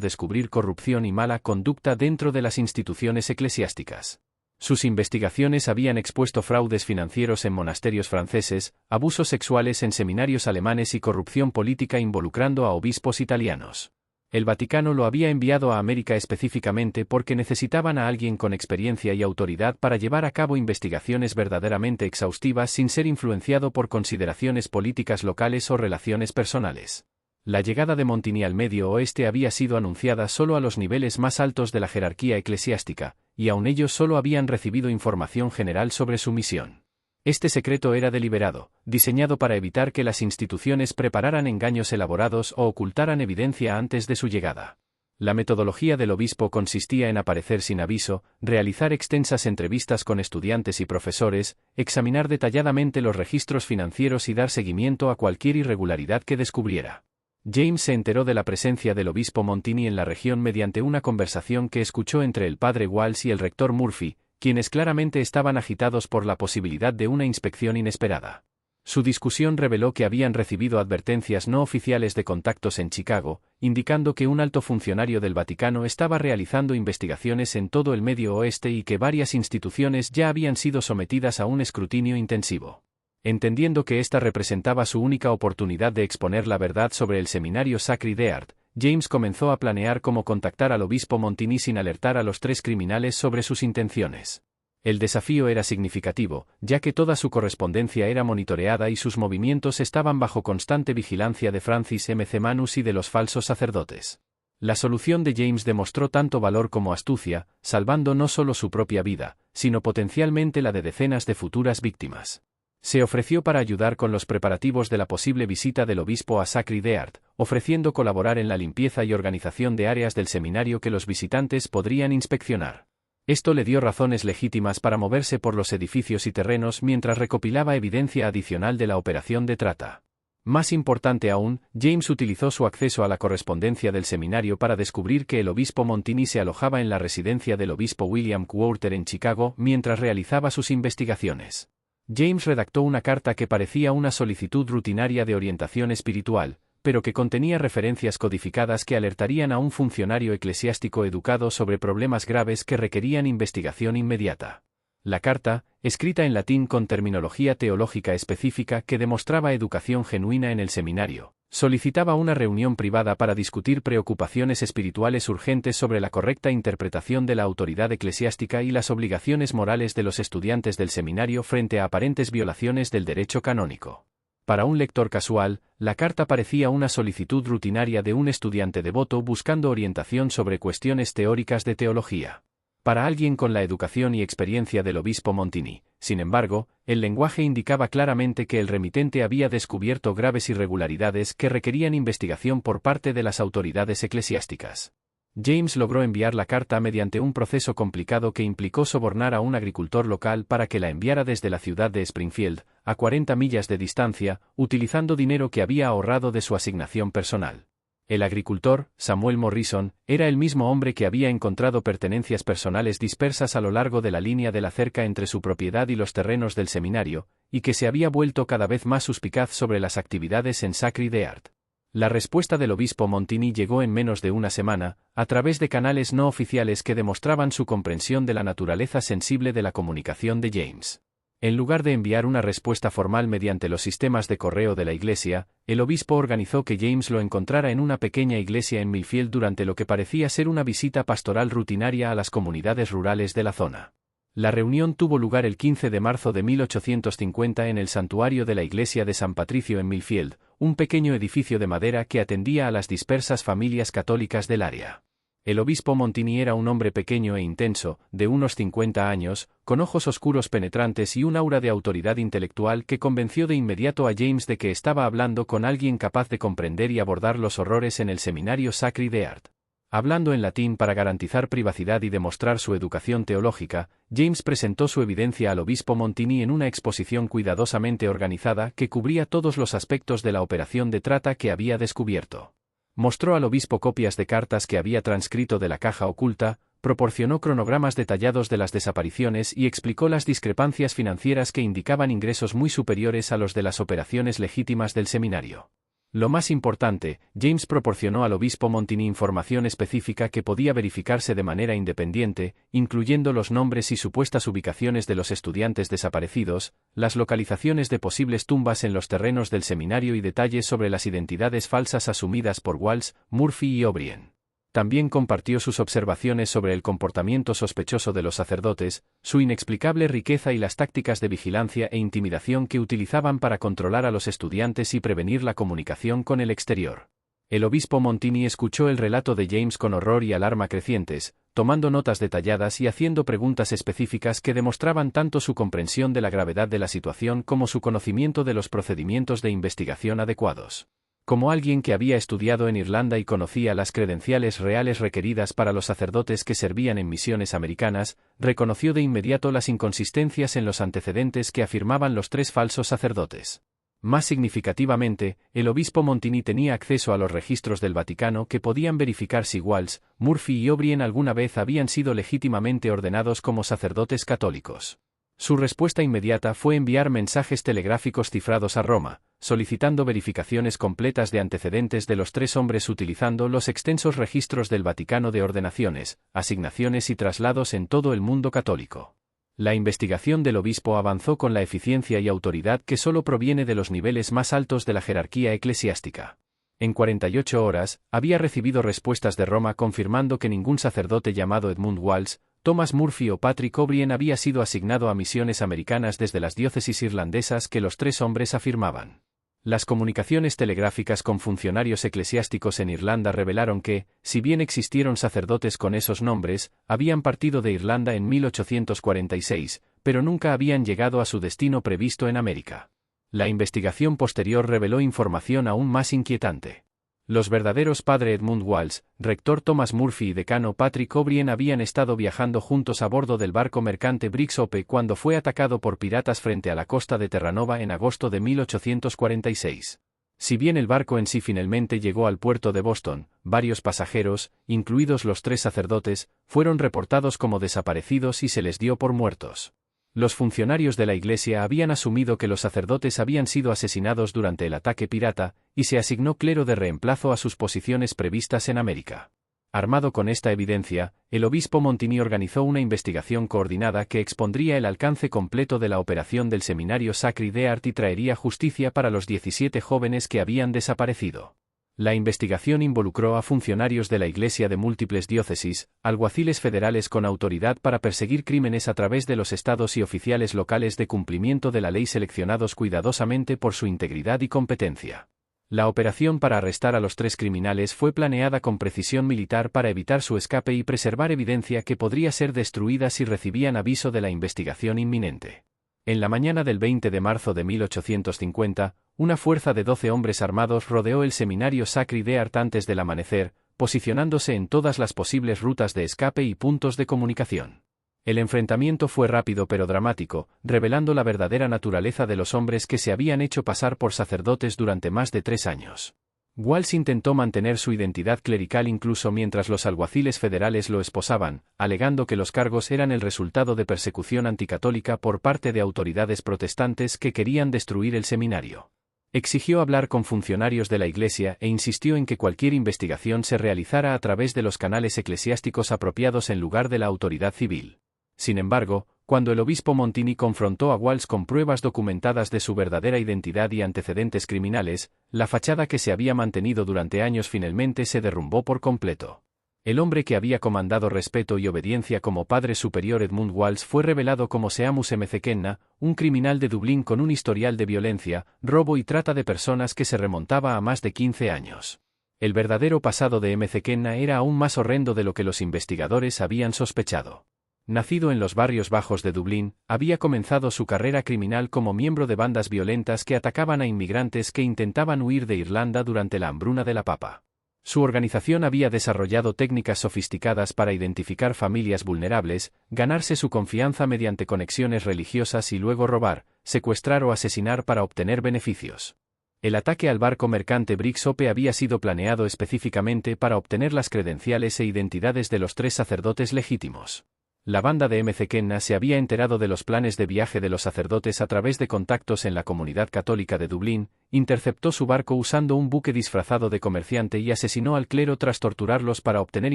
descubrir corrupción y mala conducta dentro de las instituciones eclesiásticas. Sus investigaciones habían expuesto fraudes financieros en monasterios franceses, abusos sexuales en seminarios alemanes y corrupción política involucrando a obispos italianos. El Vaticano lo había enviado a América específicamente porque necesitaban a alguien con experiencia y autoridad para llevar a cabo investigaciones verdaderamente exhaustivas sin ser influenciado por consideraciones políticas locales o relaciones personales. La llegada de Montini al Medio Oeste había sido anunciada solo a los niveles más altos de la jerarquía eclesiástica, y aun ellos solo habían recibido información general sobre su misión. Este secreto era deliberado, diseñado para evitar que las instituciones prepararan engaños elaborados o ocultaran evidencia antes de su llegada. La metodología del obispo consistía en aparecer sin aviso, realizar extensas entrevistas con estudiantes y profesores, examinar detalladamente los registros financieros y dar seguimiento a cualquier irregularidad que descubriera. James se enteró de la presencia del obispo Montini en la región mediante una conversación que escuchó entre el padre Walsh y el rector Murphy, quienes claramente estaban agitados por la posibilidad de una inspección inesperada. Su discusión reveló que habían recibido advertencias no oficiales de contactos en Chicago, indicando que un alto funcionario del Vaticano estaba realizando investigaciones en todo el Medio Oeste y que varias instituciones ya habían sido sometidas a un escrutinio intensivo. Entendiendo que esta representaba su única oportunidad de exponer la verdad sobre el seminario Sacri de Art, James comenzó a planear cómo contactar al obispo Montini sin alertar a los tres criminales sobre sus intenciones. El desafío era significativo, ya que toda su correspondencia era monitoreada y sus movimientos estaban bajo constante vigilancia de Francis M. C. Manus y de los falsos sacerdotes. La solución de James demostró tanto valor como astucia, salvando no solo su propia vida, sino potencialmente la de decenas de futuras víctimas. Se ofreció para ayudar con los preparativos de la posible visita del obispo a Sacri de Art, ofreciendo colaborar en la limpieza y organización de áreas del seminario que los visitantes podrían inspeccionar. Esto le dio razones legítimas para moverse por los edificios y terrenos mientras recopilaba evidencia adicional de la operación de trata. Más importante aún, James utilizó su acceso a la correspondencia del seminario para descubrir que el obispo Montini se alojaba en la residencia del obispo William Quarter en Chicago mientras realizaba sus investigaciones. James redactó una carta que parecía una solicitud rutinaria de orientación espiritual, pero que contenía referencias codificadas que alertarían a un funcionario eclesiástico educado sobre problemas graves que requerían investigación inmediata. La carta, escrita en latín con terminología teológica específica que demostraba educación genuina en el seminario, solicitaba una reunión privada para discutir preocupaciones espirituales urgentes sobre la correcta interpretación de la autoridad eclesiástica y las obligaciones morales de los estudiantes del seminario frente a aparentes violaciones del derecho canónico. Para un lector casual, la carta parecía una solicitud rutinaria de un estudiante devoto buscando orientación sobre cuestiones teóricas de teología. Para alguien con la educación y experiencia del obispo Montini, sin embargo, el lenguaje indicaba claramente que el remitente había descubierto graves irregularidades que requerían investigación por parte de las autoridades eclesiásticas. James logró enviar la carta mediante un proceso complicado que implicó sobornar a un agricultor local para que la enviara desde la ciudad de Springfield, a 40 millas de distancia, utilizando dinero que había ahorrado de su asignación personal. El agricultor, Samuel Morrison, era el mismo hombre que había encontrado pertenencias personales dispersas a lo largo de la línea de la cerca entre su propiedad y los terrenos del seminario, y que se había vuelto cada vez más suspicaz sobre las actividades en Sacri de Art. La respuesta del obispo Montini llegó en menos de una semana, a través de canales no oficiales que demostraban su comprensión de la naturaleza sensible de la comunicación de James. En lugar de enviar una respuesta formal mediante los sistemas de correo de la iglesia, el obispo organizó que James lo encontrara en una pequeña iglesia en Millfield durante lo que parecía ser una visita pastoral rutinaria a las comunidades rurales de la zona. La reunión tuvo lugar el 15 de marzo de 1850 en el santuario de la iglesia de San Patricio en Millfield, un pequeño edificio de madera que atendía a las dispersas familias católicas del área. El obispo Montini era un hombre pequeño e intenso, de unos 50 años, con ojos oscuros penetrantes y un aura de autoridad intelectual que convenció de inmediato a James de que estaba hablando con alguien capaz de comprender y abordar los horrores en el seminario Sacri de Art. Hablando en latín para garantizar privacidad y demostrar su educación teológica, James presentó su evidencia al obispo Montini en una exposición cuidadosamente organizada que cubría todos los aspectos de la operación de trata que había descubierto. Mostró al obispo copias de cartas que había transcrito de la caja oculta, proporcionó cronogramas detallados de las desapariciones y explicó las discrepancias financieras que indicaban ingresos muy superiores a los de las operaciones legítimas del seminario. Lo más importante, James proporcionó al obispo Montini información específica que podía verificarse de manera independiente, incluyendo los nombres y supuestas ubicaciones de los estudiantes desaparecidos, las localizaciones de posibles tumbas en los terrenos del seminario y detalles sobre las identidades falsas asumidas por Walsh, Murphy y O'Brien. También compartió sus observaciones sobre el comportamiento sospechoso de los sacerdotes, su inexplicable riqueza y las tácticas de vigilancia e intimidación que utilizaban para controlar a los estudiantes y prevenir la comunicación con el exterior. El obispo Montini escuchó el relato de James con horror y alarma crecientes, tomando notas detalladas y haciendo preguntas específicas que demostraban tanto su comprensión de la gravedad de la situación como su conocimiento de los procedimientos de investigación adecuados. Como alguien que había estudiado en Irlanda y conocía las credenciales reales requeridas para los sacerdotes que servían en misiones americanas, reconoció de inmediato las inconsistencias en los antecedentes que afirmaban los tres falsos sacerdotes. Más significativamente, el obispo Montini tenía acceso a los registros del Vaticano que podían verificar si Walsh, Murphy y O'Brien alguna vez habían sido legítimamente ordenados como sacerdotes católicos. Su respuesta inmediata fue enviar mensajes telegráficos cifrados a Roma, solicitando verificaciones completas de antecedentes de los tres hombres utilizando los extensos registros del Vaticano de ordenaciones, asignaciones y traslados en todo el mundo católico. La investigación del obispo avanzó con la eficiencia y autoridad que solo proviene de los niveles más altos de la jerarquía eclesiástica. En 48 horas, había recibido respuestas de Roma confirmando que ningún sacerdote llamado Edmund Walsh, Thomas Murphy o Patrick O'Brien había sido asignado a misiones americanas desde las diócesis irlandesas que los tres hombres afirmaban. Las comunicaciones telegráficas con funcionarios eclesiásticos en Irlanda revelaron que, si bien existieron sacerdotes con esos nombres, habían partido de Irlanda en 1846, pero nunca habían llegado a su destino previsto en América. La investigación posterior reveló información aún más inquietante. Los verdaderos padre Edmund Walsh, rector Thomas Murphy y decano Patrick O'Brien habían estado viajando juntos a bordo del barco mercante Briggs Hope cuando fue atacado por piratas frente a la costa de Terranova en agosto de 1846. Si bien el barco en sí finalmente llegó al puerto de Boston, varios pasajeros, incluidos los tres sacerdotes, fueron reportados como desaparecidos y se les dio por muertos. Los funcionarios de la iglesia habían asumido que los sacerdotes habían sido asesinados durante el ataque pirata, y se asignó clero de reemplazo a sus posiciones previstas en América. Armado con esta evidencia, el obispo Montini organizó una investigación coordinada que expondría el alcance completo de la operación del seminario Sacri de Art y traería justicia para los 17 jóvenes que habían desaparecido. La investigación involucró a funcionarios de la Iglesia de múltiples diócesis, alguaciles federales con autoridad para perseguir crímenes a través de los estados y oficiales locales de cumplimiento de la ley seleccionados cuidadosamente por su integridad y competencia. La operación para arrestar a los tres criminales fue planeada con precisión militar para evitar su escape y preservar evidencia que podría ser destruida si recibían aviso de la investigación inminente. En la mañana del 20 de marzo de 1850, una fuerza de 12 hombres armados rodeó el seminario Sacri de Art antes del amanecer, posicionándose en todas las posibles rutas de escape y puntos de comunicación. El enfrentamiento fue rápido pero dramático, revelando la verdadera naturaleza de los hombres que se habían hecho pasar por sacerdotes durante más de 3 años. Walsh intentó mantener su identidad clerical incluso mientras los alguaciles federales lo esposaban, alegando que los cargos eran el resultado de persecución anticatólica por parte de autoridades protestantes que querían destruir el seminario. Exigió hablar con funcionarios de la Iglesia e insistió en que cualquier investigación se realizara a través de los canales eclesiásticos apropiados en lugar de la autoridad civil. Sin embargo, cuando el obispo Montini confrontó a Walsh con pruebas documentadas de su verdadera identidad y antecedentes criminales, la fachada que se había mantenido durante años finalmente se derrumbó por completo. El hombre que había comandado respeto y obediencia como padre superior Edmund Walsh fue revelado como Seamus McKenna, un criminal de Dublín con un historial de violencia, robo y trata de personas que se remontaba a más de 15 años. El verdadero pasado de McKenna era aún más horrendo de lo que los investigadores habían sospechado. Nacido en los barrios bajos de Dublín, había comenzado su carrera criminal como miembro de bandas violentas que atacaban a inmigrantes que intentaban huir de Irlanda durante la hambruna de la papa. Su organización había desarrollado técnicas sofisticadas para identificar familias vulnerables, ganarse su confianza mediante conexiones religiosas y luego robar, secuestrar o asesinar para obtener beneficios. El ataque al barco mercante Briggs Hope había sido planeado específicamente para obtener las credenciales e identidades de los 3 sacerdotes legítimos. La banda de McKenna se había enterado de los planes de viaje de los sacerdotes a través de contactos en la comunidad católica de Dublín, interceptó su barco usando un buque disfrazado de comerciante y asesinó al clero tras torturarlos para obtener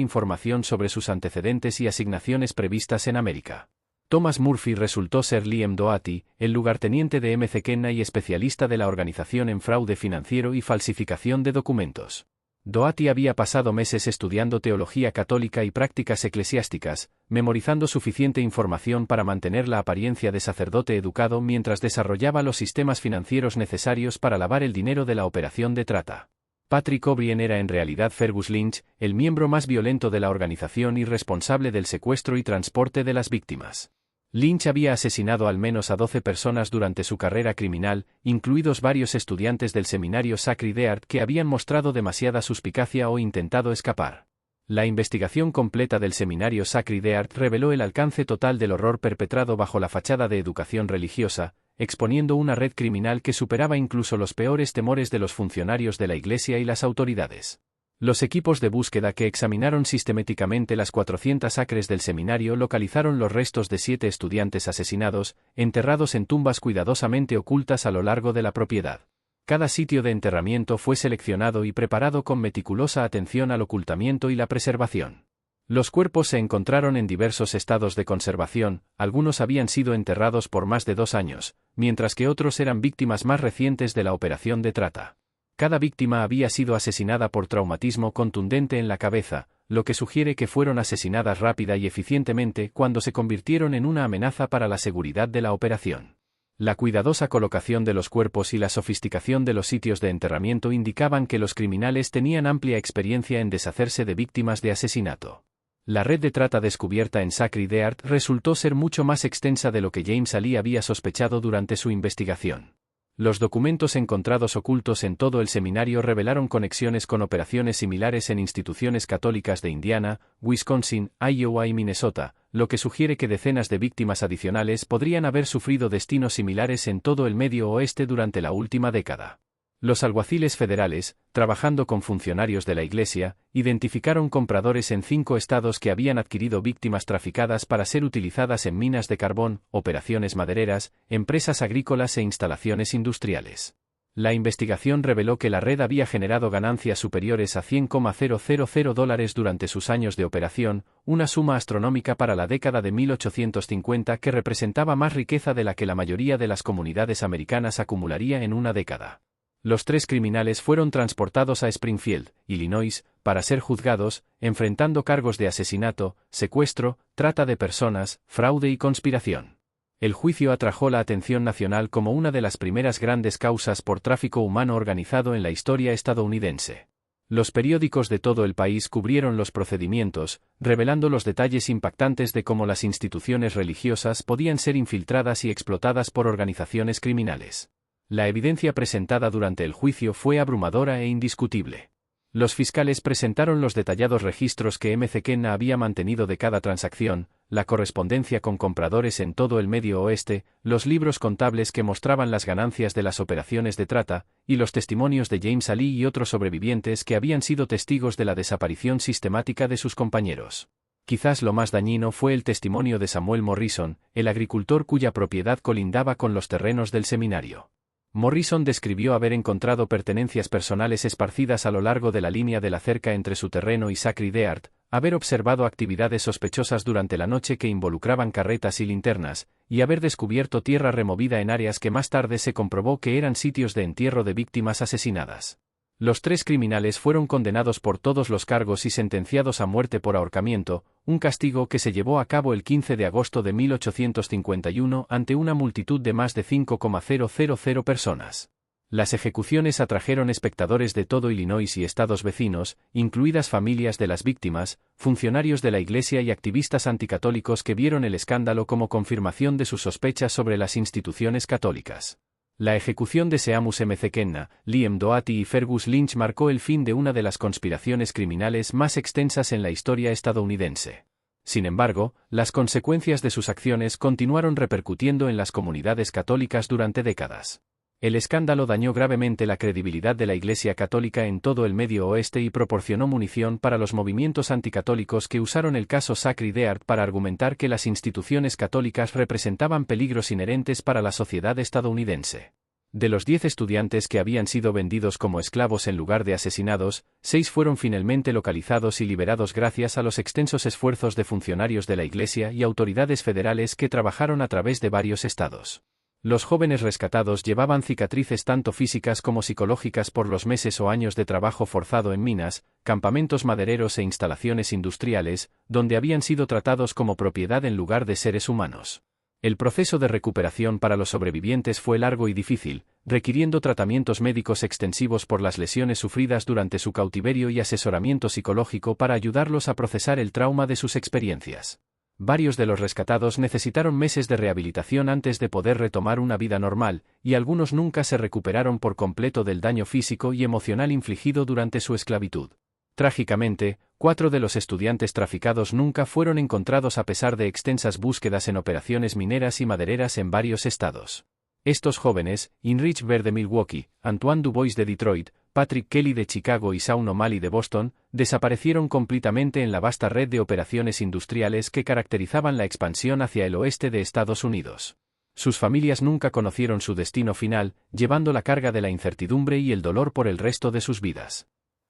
información sobre sus antecedentes y asignaciones previstas en América. Thomas Murphy resultó ser Liam Doherty, el lugarteniente de McKenna y especialista de la organización en fraude financiero y falsificación de documentos. Doherty había pasado meses estudiando teología católica y prácticas eclesiásticas, memorizando suficiente información para mantener la apariencia de sacerdote educado mientras desarrollaba los sistemas financieros necesarios para lavar el dinero de la operación de trata. Patrick O'Brien era en realidad Fergus Lynch, el miembro más violento de la organización y responsable del secuestro y transporte de las víctimas. Lynch había asesinado al menos a 12 personas durante su carrera criminal, incluidos varios estudiantes del seminario Sacred Heart que habían mostrado demasiada suspicacia o intentado escapar. La investigación completa del seminario Sacred Heart reveló el alcance total del horror perpetrado bajo la fachada de educación religiosa, exponiendo una red criminal que superaba incluso los peores temores de los funcionarios de la Iglesia y las autoridades. Los equipos de búsqueda que examinaron sistemáticamente las 400 acres del seminario localizaron los restos de 7 estudiantes asesinados, enterrados en tumbas cuidadosamente ocultas a lo largo de la propiedad. Cada sitio de enterramiento fue seleccionado y preparado con meticulosa atención al ocultamiento y la preservación. Los cuerpos se encontraron en diversos estados de conservación, algunos habían sido enterrados por más de 2 años, mientras que otros eran víctimas más recientes de la operación de trata. Cada víctima había sido asesinada por traumatismo contundente en la cabeza, lo que sugiere que fueron asesinadas rápida y eficientemente cuando se convirtieron en una amenaza para la seguridad de la operación. La cuidadosa colocación de los cuerpos y la sofisticación de los sitios de enterramiento indicaban que los criminales tenían amplia experiencia en deshacerse de víctimas de asesinato. La red de trata descubierta en Sacred Heart resultó ser mucho más extensa de lo que James Ali había sospechado durante su investigación. Los documentos encontrados ocultos en todo el seminario revelaron conexiones con operaciones similares en instituciones católicas de Indiana, Wisconsin, Iowa y Minnesota, lo que sugiere que decenas de víctimas adicionales podrían haber sufrido destinos similares en todo el Medio Oeste durante la última década. Los alguaciles federales, trabajando con funcionarios de la Iglesia, identificaron compradores en 5 estados que habían adquirido víctimas traficadas para ser utilizadas en minas de carbón, operaciones madereras, empresas agrícolas e instalaciones industriales. La investigación reveló que la red había generado ganancias superiores a $100,000 durante sus años de operación, una suma astronómica para la década de 1850 que representaba más riqueza de la que la mayoría de las comunidades americanas acumularía en una década. Los 3 criminales fueron transportados a Springfield, Illinois, para ser juzgados, enfrentando cargos de asesinato, secuestro, trata de personas, fraude y conspiración. El juicio atrajo la atención nacional como una de las primeras grandes causas por tráfico humano organizado en la historia estadounidense. Los periódicos de todo el país cubrieron los procedimientos, revelando los detalles impactantes de cómo las instituciones religiosas podían ser infiltradas y explotadas por organizaciones criminales. La evidencia presentada durante el juicio fue abrumadora e indiscutible. Los fiscales presentaron los detallados registros que McKenna había mantenido de cada transacción, la correspondencia con compradores en todo el Medio Oeste, los libros contables que mostraban las ganancias de las operaciones de trata, y los testimonios de James Ali y otros sobrevivientes que habían sido testigos de la desaparición sistemática de sus compañeros. Quizás lo más dañino fue el testimonio de Samuel Morrison, el agricultor cuya propiedad colindaba con los terrenos del seminario. Morrison describió haber encontrado pertenencias personales esparcidas a lo largo de la línea de la cerca entre su terreno y Sacred Heart, haber observado actividades sospechosas durante la noche que involucraban carretas y linternas, y haber descubierto tierra removida en áreas que más tarde se comprobó que eran sitios de entierro de víctimas asesinadas. Los 3 criminales fueron condenados por todos los cargos y sentenciados a muerte por ahorcamiento, un castigo que se llevó a cabo el 15 de agosto de 1851 ante una multitud de más de 5,000 personas. Las ejecuciones atrajeron espectadores de todo Illinois y estados vecinos, incluidas familias de las víctimas, funcionarios de la Iglesia y activistas anticatólicos que vieron el escándalo como confirmación de sus sospechas sobre las instituciones católicas. La ejecución de Seamus M. Kenna, Liam Doherty y Fergus Lynch marcó el fin de una de las conspiraciones criminales más extensas en la historia estadounidense. Sin embargo, las consecuencias de sus acciones continuaron repercutiendo en las comunidades católicas durante décadas. El escándalo dañó gravemente la credibilidad de la Iglesia Católica en todo el Medio Oeste y proporcionó munición para los movimientos anticatólicos que usaron el caso Sacred Heart para argumentar que las instituciones católicas representaban peligros inherentes para la sociedad estadounidense. De los 10 estudiantes que habían sido vendidos como esclavos en lugar de asesinados, 6 fueron finalmente localizados y liberados gracias a los extensos esfuerzos de funcionarios de la Iglesia y autoridades federales que trabajaron a través de varios estados. Los jóvenes rescatados llevaban cicatrices tanto físicas como psicológicas por los meses o años de trabajo forzado en minas, campamentos madereros e instalaciones industriales, donde habían sido tratados como propiedad en lugar de seres humanos. El proceso de recuperación para los sobrevivientes fue largo y difícil, requiriendo tratamientos médicos extensivos por las lesiones sufridas durante su cautiverio y asesoramiento psicológico para ayudarlos a procesar el trauma de sus experiencias. Varios de los rescatados necesitaron meses de rehabilitación antes de poder retomar una vida normal, y algunos nunca se recuperaron por completo del daño físico y emocional infligido durante su esclavitud. Trágicamente, 4 de los estudiantes traficados nunca fueron encontrados a pesar de extensas búsquedas en operaciones mineras y madereras en varios estados. Estos jóvenes, Heinrich Behr de Milwaukee, Antoine Dubois de Detroit, Patrick Kelly de Chicago y Shaun O'Malley de Boston, desaparecieron completamente en la vasta red de operaciones industriales que caracterizaban la expansión hacia el oeste de Estados Unidos. Sus familias nunca conocieron su destino final, llevando la carga de la incertidumbre y el dolor por el resto de sus vidas.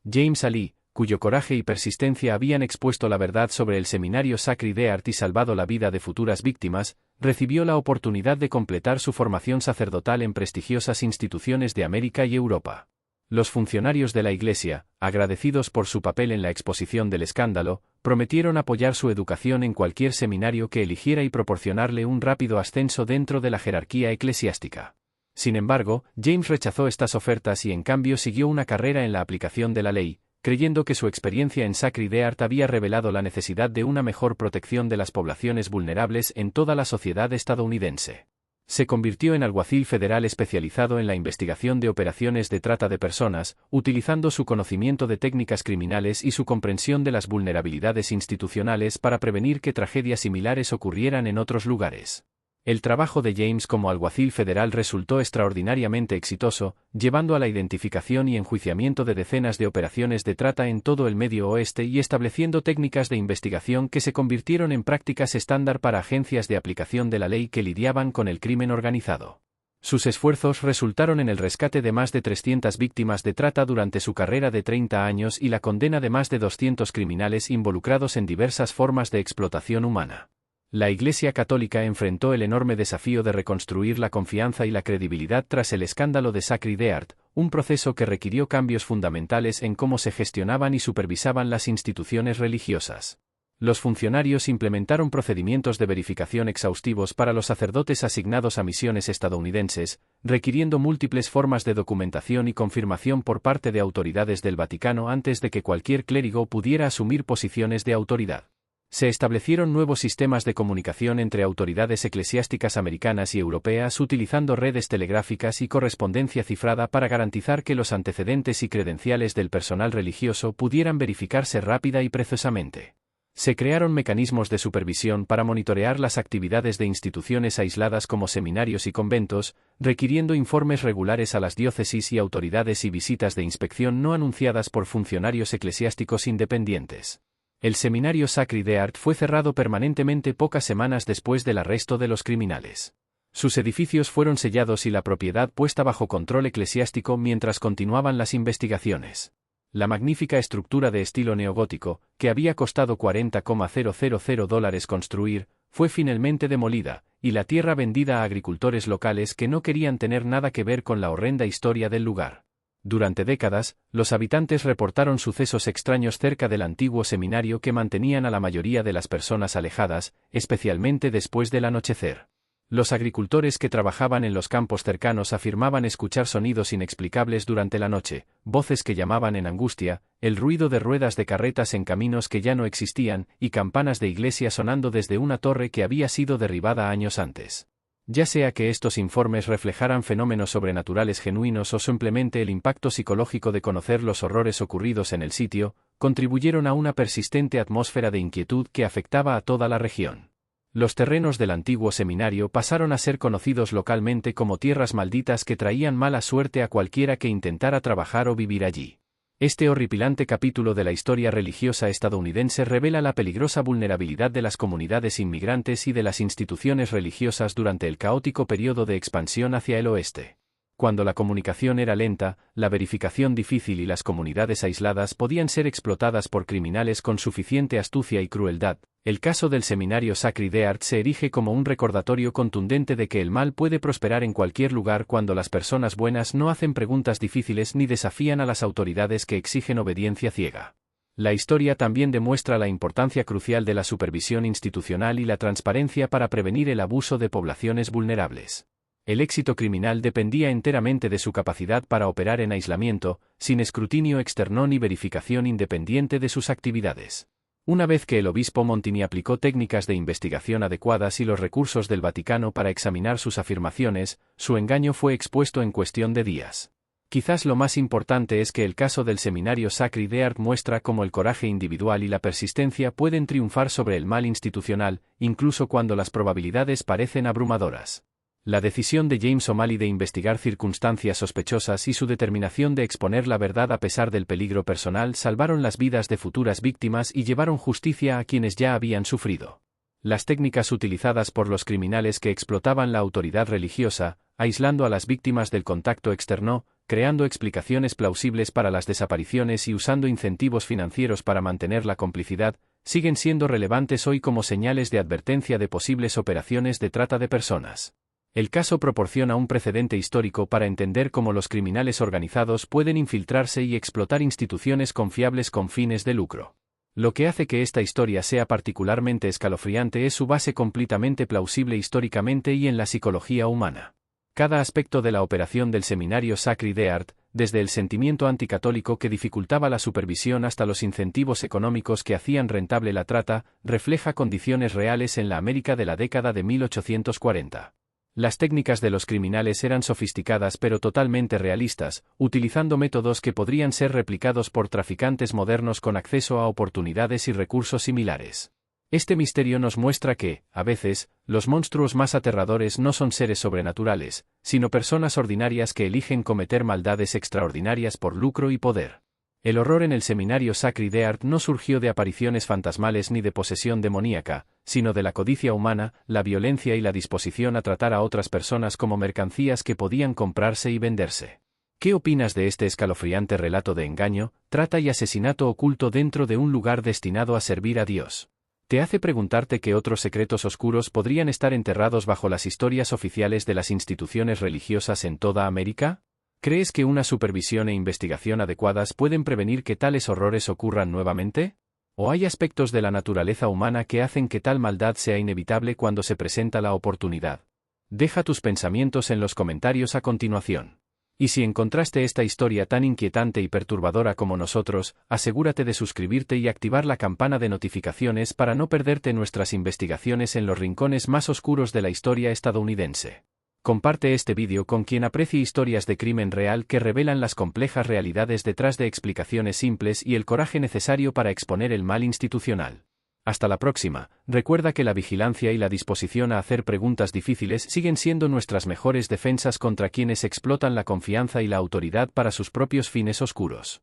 James Ali, cuyo coraje y persistencia habían expuesto la verdad sobre el seminario Sacred Heart y salvado la vida de futuras víctimas, recibió la oportunidad de completar su formación sacerdotal en prestigiosas instituciones de América y Europa. Los funcionarios de la Iglesia, agradecidos por su papel en la exposición del escándalo, prometieron apoyar su educación en cualquier seminario que eligiera y proporcionarle un rápido ascenso dentro de la jerarquía eclesiástica. Sin embargo, James rechazó estas ofertas y en cambio siguió una carrera en la aplicación de la ley, creyendo que su experiencia en Sacred Heart había revelado la necesidad de una mejor protección de las poblaciones vulnerables en toda la sociedad estadounidense. Se convirtió en alguacil federal especializado en la investigación de operaciones de trata de personas, utilizando su conocimiento de técnicas criminales y su comprensión de las vulnerabilidades institucionales para prevenir que tragedias similares ocurrieran en otros lugares. El trabajo de James como alguacil federal resultó extraordinariamente exitoso, llevando a la identificación y enjuiciamiento de decenas de operaciones de trata en todo el Medio Oeste y estableciendo técnicas de investigación que se convirtieron en prácticas estándar para agencias de aplicación de la ley que lidiaban con el crimen organizado. Sus esfuerzos resultaron en el rescate de más de 300 víctimas de trata durante su carrera de 30 años y la condena de más de 200 criminales involucrados en diversas formas de explotación humana. La Iglesia Católica enfrentó el enorme desafío de reconstruir la confianza y la credibilidad tras el escándalo de Sacred Heart, un proceso que requirió cambios fundamentales en cómo se gestionaban y supervisaban las instituciones religiosas. Los funcionarios implementaron procedimientos de verificación exhaustivos para los sacerdotes asignados a misiones estadounidenses, requiriendo múltiples formas de documentación y confirmación por parte de autoridades del Vaticano antes de que cualquier clérigo pudiera asumir posiciones de autoridad. Se establecieron nuevos sistemas de comunicación entre autoridades eclesiásticas americanas y europeas utilizando redes telegráficas y correspondencia cifrada para garantizar que los antecedentes y credenciales del personal religioso pudieran verificarse rápida y precisamente. Se crearon mecanismos de supervisión para monitorear las actividades de instituciones aisladas como seminarios y conventos, requiriendo informes regulares a las diócesis y autoridades y visitas de inspección no anunciadas por funcionarios eclesiásticos independientes. El seminario Sacred Heart fue cerrado permanentemente pocas semanas después del arresto de los criminales. Sus edificios fueron sellados y la propiedad puesta bajo control eclesiástico mientras continuaban las investigaciones. La magnífica estructura de estilo neogótico, que había costado $40,000 construir, fue finalmente demolida, y la tierra vendida a agricultores locales que no querían tener nada que ver con la horrenda historia del lugar. Durante décadas, los habitantes reportaron sucesos extraños cerca del antiguo seminario que mantenían a la mayoría de las personas alejadas, especialmente después del anochecer. Los agricultores que trabajaban en los campos cercanos afirmaban escuchar sonidos inexplicables durante la noche, voces que llamaban en angustia, el ruido de ruedas de carretas en caminos que ya no existían, y campanas de iglesia sonando desde una torre que había sido derribada años antes. Ya sea que estos informes reflejaran fenómenos sobrenaturales genuinos o simplemente el impacto psicológico de conocer los horrores ocurridos en el sitio, contribuyeron a una persistente atmósfera de inquietud que afectaba a toda la región. Los terrenos del antiguo seminario pasaron a ser conocidos localmente como tierras malditas que traían mala suerte a cualquiera que intentara trabajar o vivir allí. Este horripilante capítulo de la historia religiosa estadounidense revela la peligrosa vulnerabilidad de las comunidades inmigrantes y de las instituciones religiosas durante el caótico periodo de expansión hacia el oeste. Cuando la comunicación era lenta, la verificación difícil y las comunidades aisladas podían ser explotadas por criminales con suficiente astucia y crueldad, el caso del seminario Sacred Heart se erige como un recordatorio contundente de que el mal puede prosperar en cualquier lugar cuando las personas buenas no hacen preguntas difíciles ni desafían a las autoridades que exigen obediencia ciega. La historia también demuestra la importancia crucial de la supervisión institucional y la transparencia para prevenir el abuso de poblaciones vulnerables. El éxito criminal dependía enteramente de su capacidad para operar en aislamiento, sin escrutinio externo ni verificación independiente de sus actividades. Una vez que el obispo Montini aplicó técnicas de investigación adecuadas y los recursos del Vaticano para examinar sus afirmaciones, su engaño fue expuesto en cuestión de días. Quizás lo más importante es que el caso del seminario Sacred Heart muestra cómo el coraje individual y la persistencia pueden triunfar sobre el mal institucional, incluso cuando las probabilidades parecen abrumadoras. La decisión de James O'Malley de investigar circunstancias sospechosas y su determinación de exponer la verdad a pesar del peligro personal salvaron las vidas de futuras víctimas y llevaron justicia a quienes ya habían sufrido. Las técnicas utilizadas por los criminales que explotaban la autoridad religiosa, aislando a las víctimas del contacto externo, creando explicaciones plausibles para las desapariciones y usando incentivos financieros para mantener la complicidad, siguen siendo relevantes hoy como señales de advertencia de posibles operaciones de trata de personas. El caso proporciona un precedente histórico para entender cómo los criminales organizados pueden infiltrarse y explotar instituciones confiables con fines de lucro. Lo que hace que esta historia sea particularmente escalofriante es su base completamente plausible históricamente y en la psicología humana. Cada aspecto de la operación del seminario Sacred Heart, desde el sentimiento anticatólico que dificultaba la supervisión hasta los incentivos económicos que hacían rentable la trata, refleja condiciones reales en la América de la década de 1840. Las técnicas de los criminales eran sofisticadas pero totalmente realistas, utilizando métodos que podrían ser replicados por traficantes modernos con acceso a oportunidades y recursos similares. Este misterio nos muestra que, a veces, los monstruos más aterradores no son seres sobrenaturales, sino personas ordinarias que eligen cometer maldades extraordinarias por lucro y poder. El horror en el seminario Sacred Heart no surgió de apariciones fantasmales ni de posesión demoníaca, sino de la codicia humana, la violencia y la disposición a tratar a otras personas como mercancías que podían comprarse y venderse. ¿Qué opinas de este escalofriante relato de engaño, trata y asesinato oculto dentro de un lugar destinado a servir a Dios? ¿Te hace preguntarte qué otros secretos oscuros podrían estar enterrados bajo las historias oficiales de las instituciones religiosas en toda América? ¿Crees que una supervisión e investigación adecuadas pueden prevenir que tales horrores ocurran nuevamente? ¿O hay aspectos de la naturaleza humana que hacen que tal maldad sea inevitable cuando se presenta la oportunidad? Deja tus pensamientos en los comentarios a continuación. Y si encontraste esta historia tan inquietante y perturbadora como nosotros, asegúrate de suscribirte y activar la campana de notificaciones para no perderte nuestras investigaciones en los rincones más oscuros de la historia estadounidense. Comparte este vídeo con quien aprecie historias de crimen real que revelan las complejas realidades detrás de explicaciones simples y el coraje necesario para exponer el mal institucional. Hasta la próxima, recuerda que la vigilancia y la disposición a hacer preguntas difíciles siguen siendo nuestras mejores defensas contra quienes explotan la confianza y la autoridad para sus propios fines oscuros.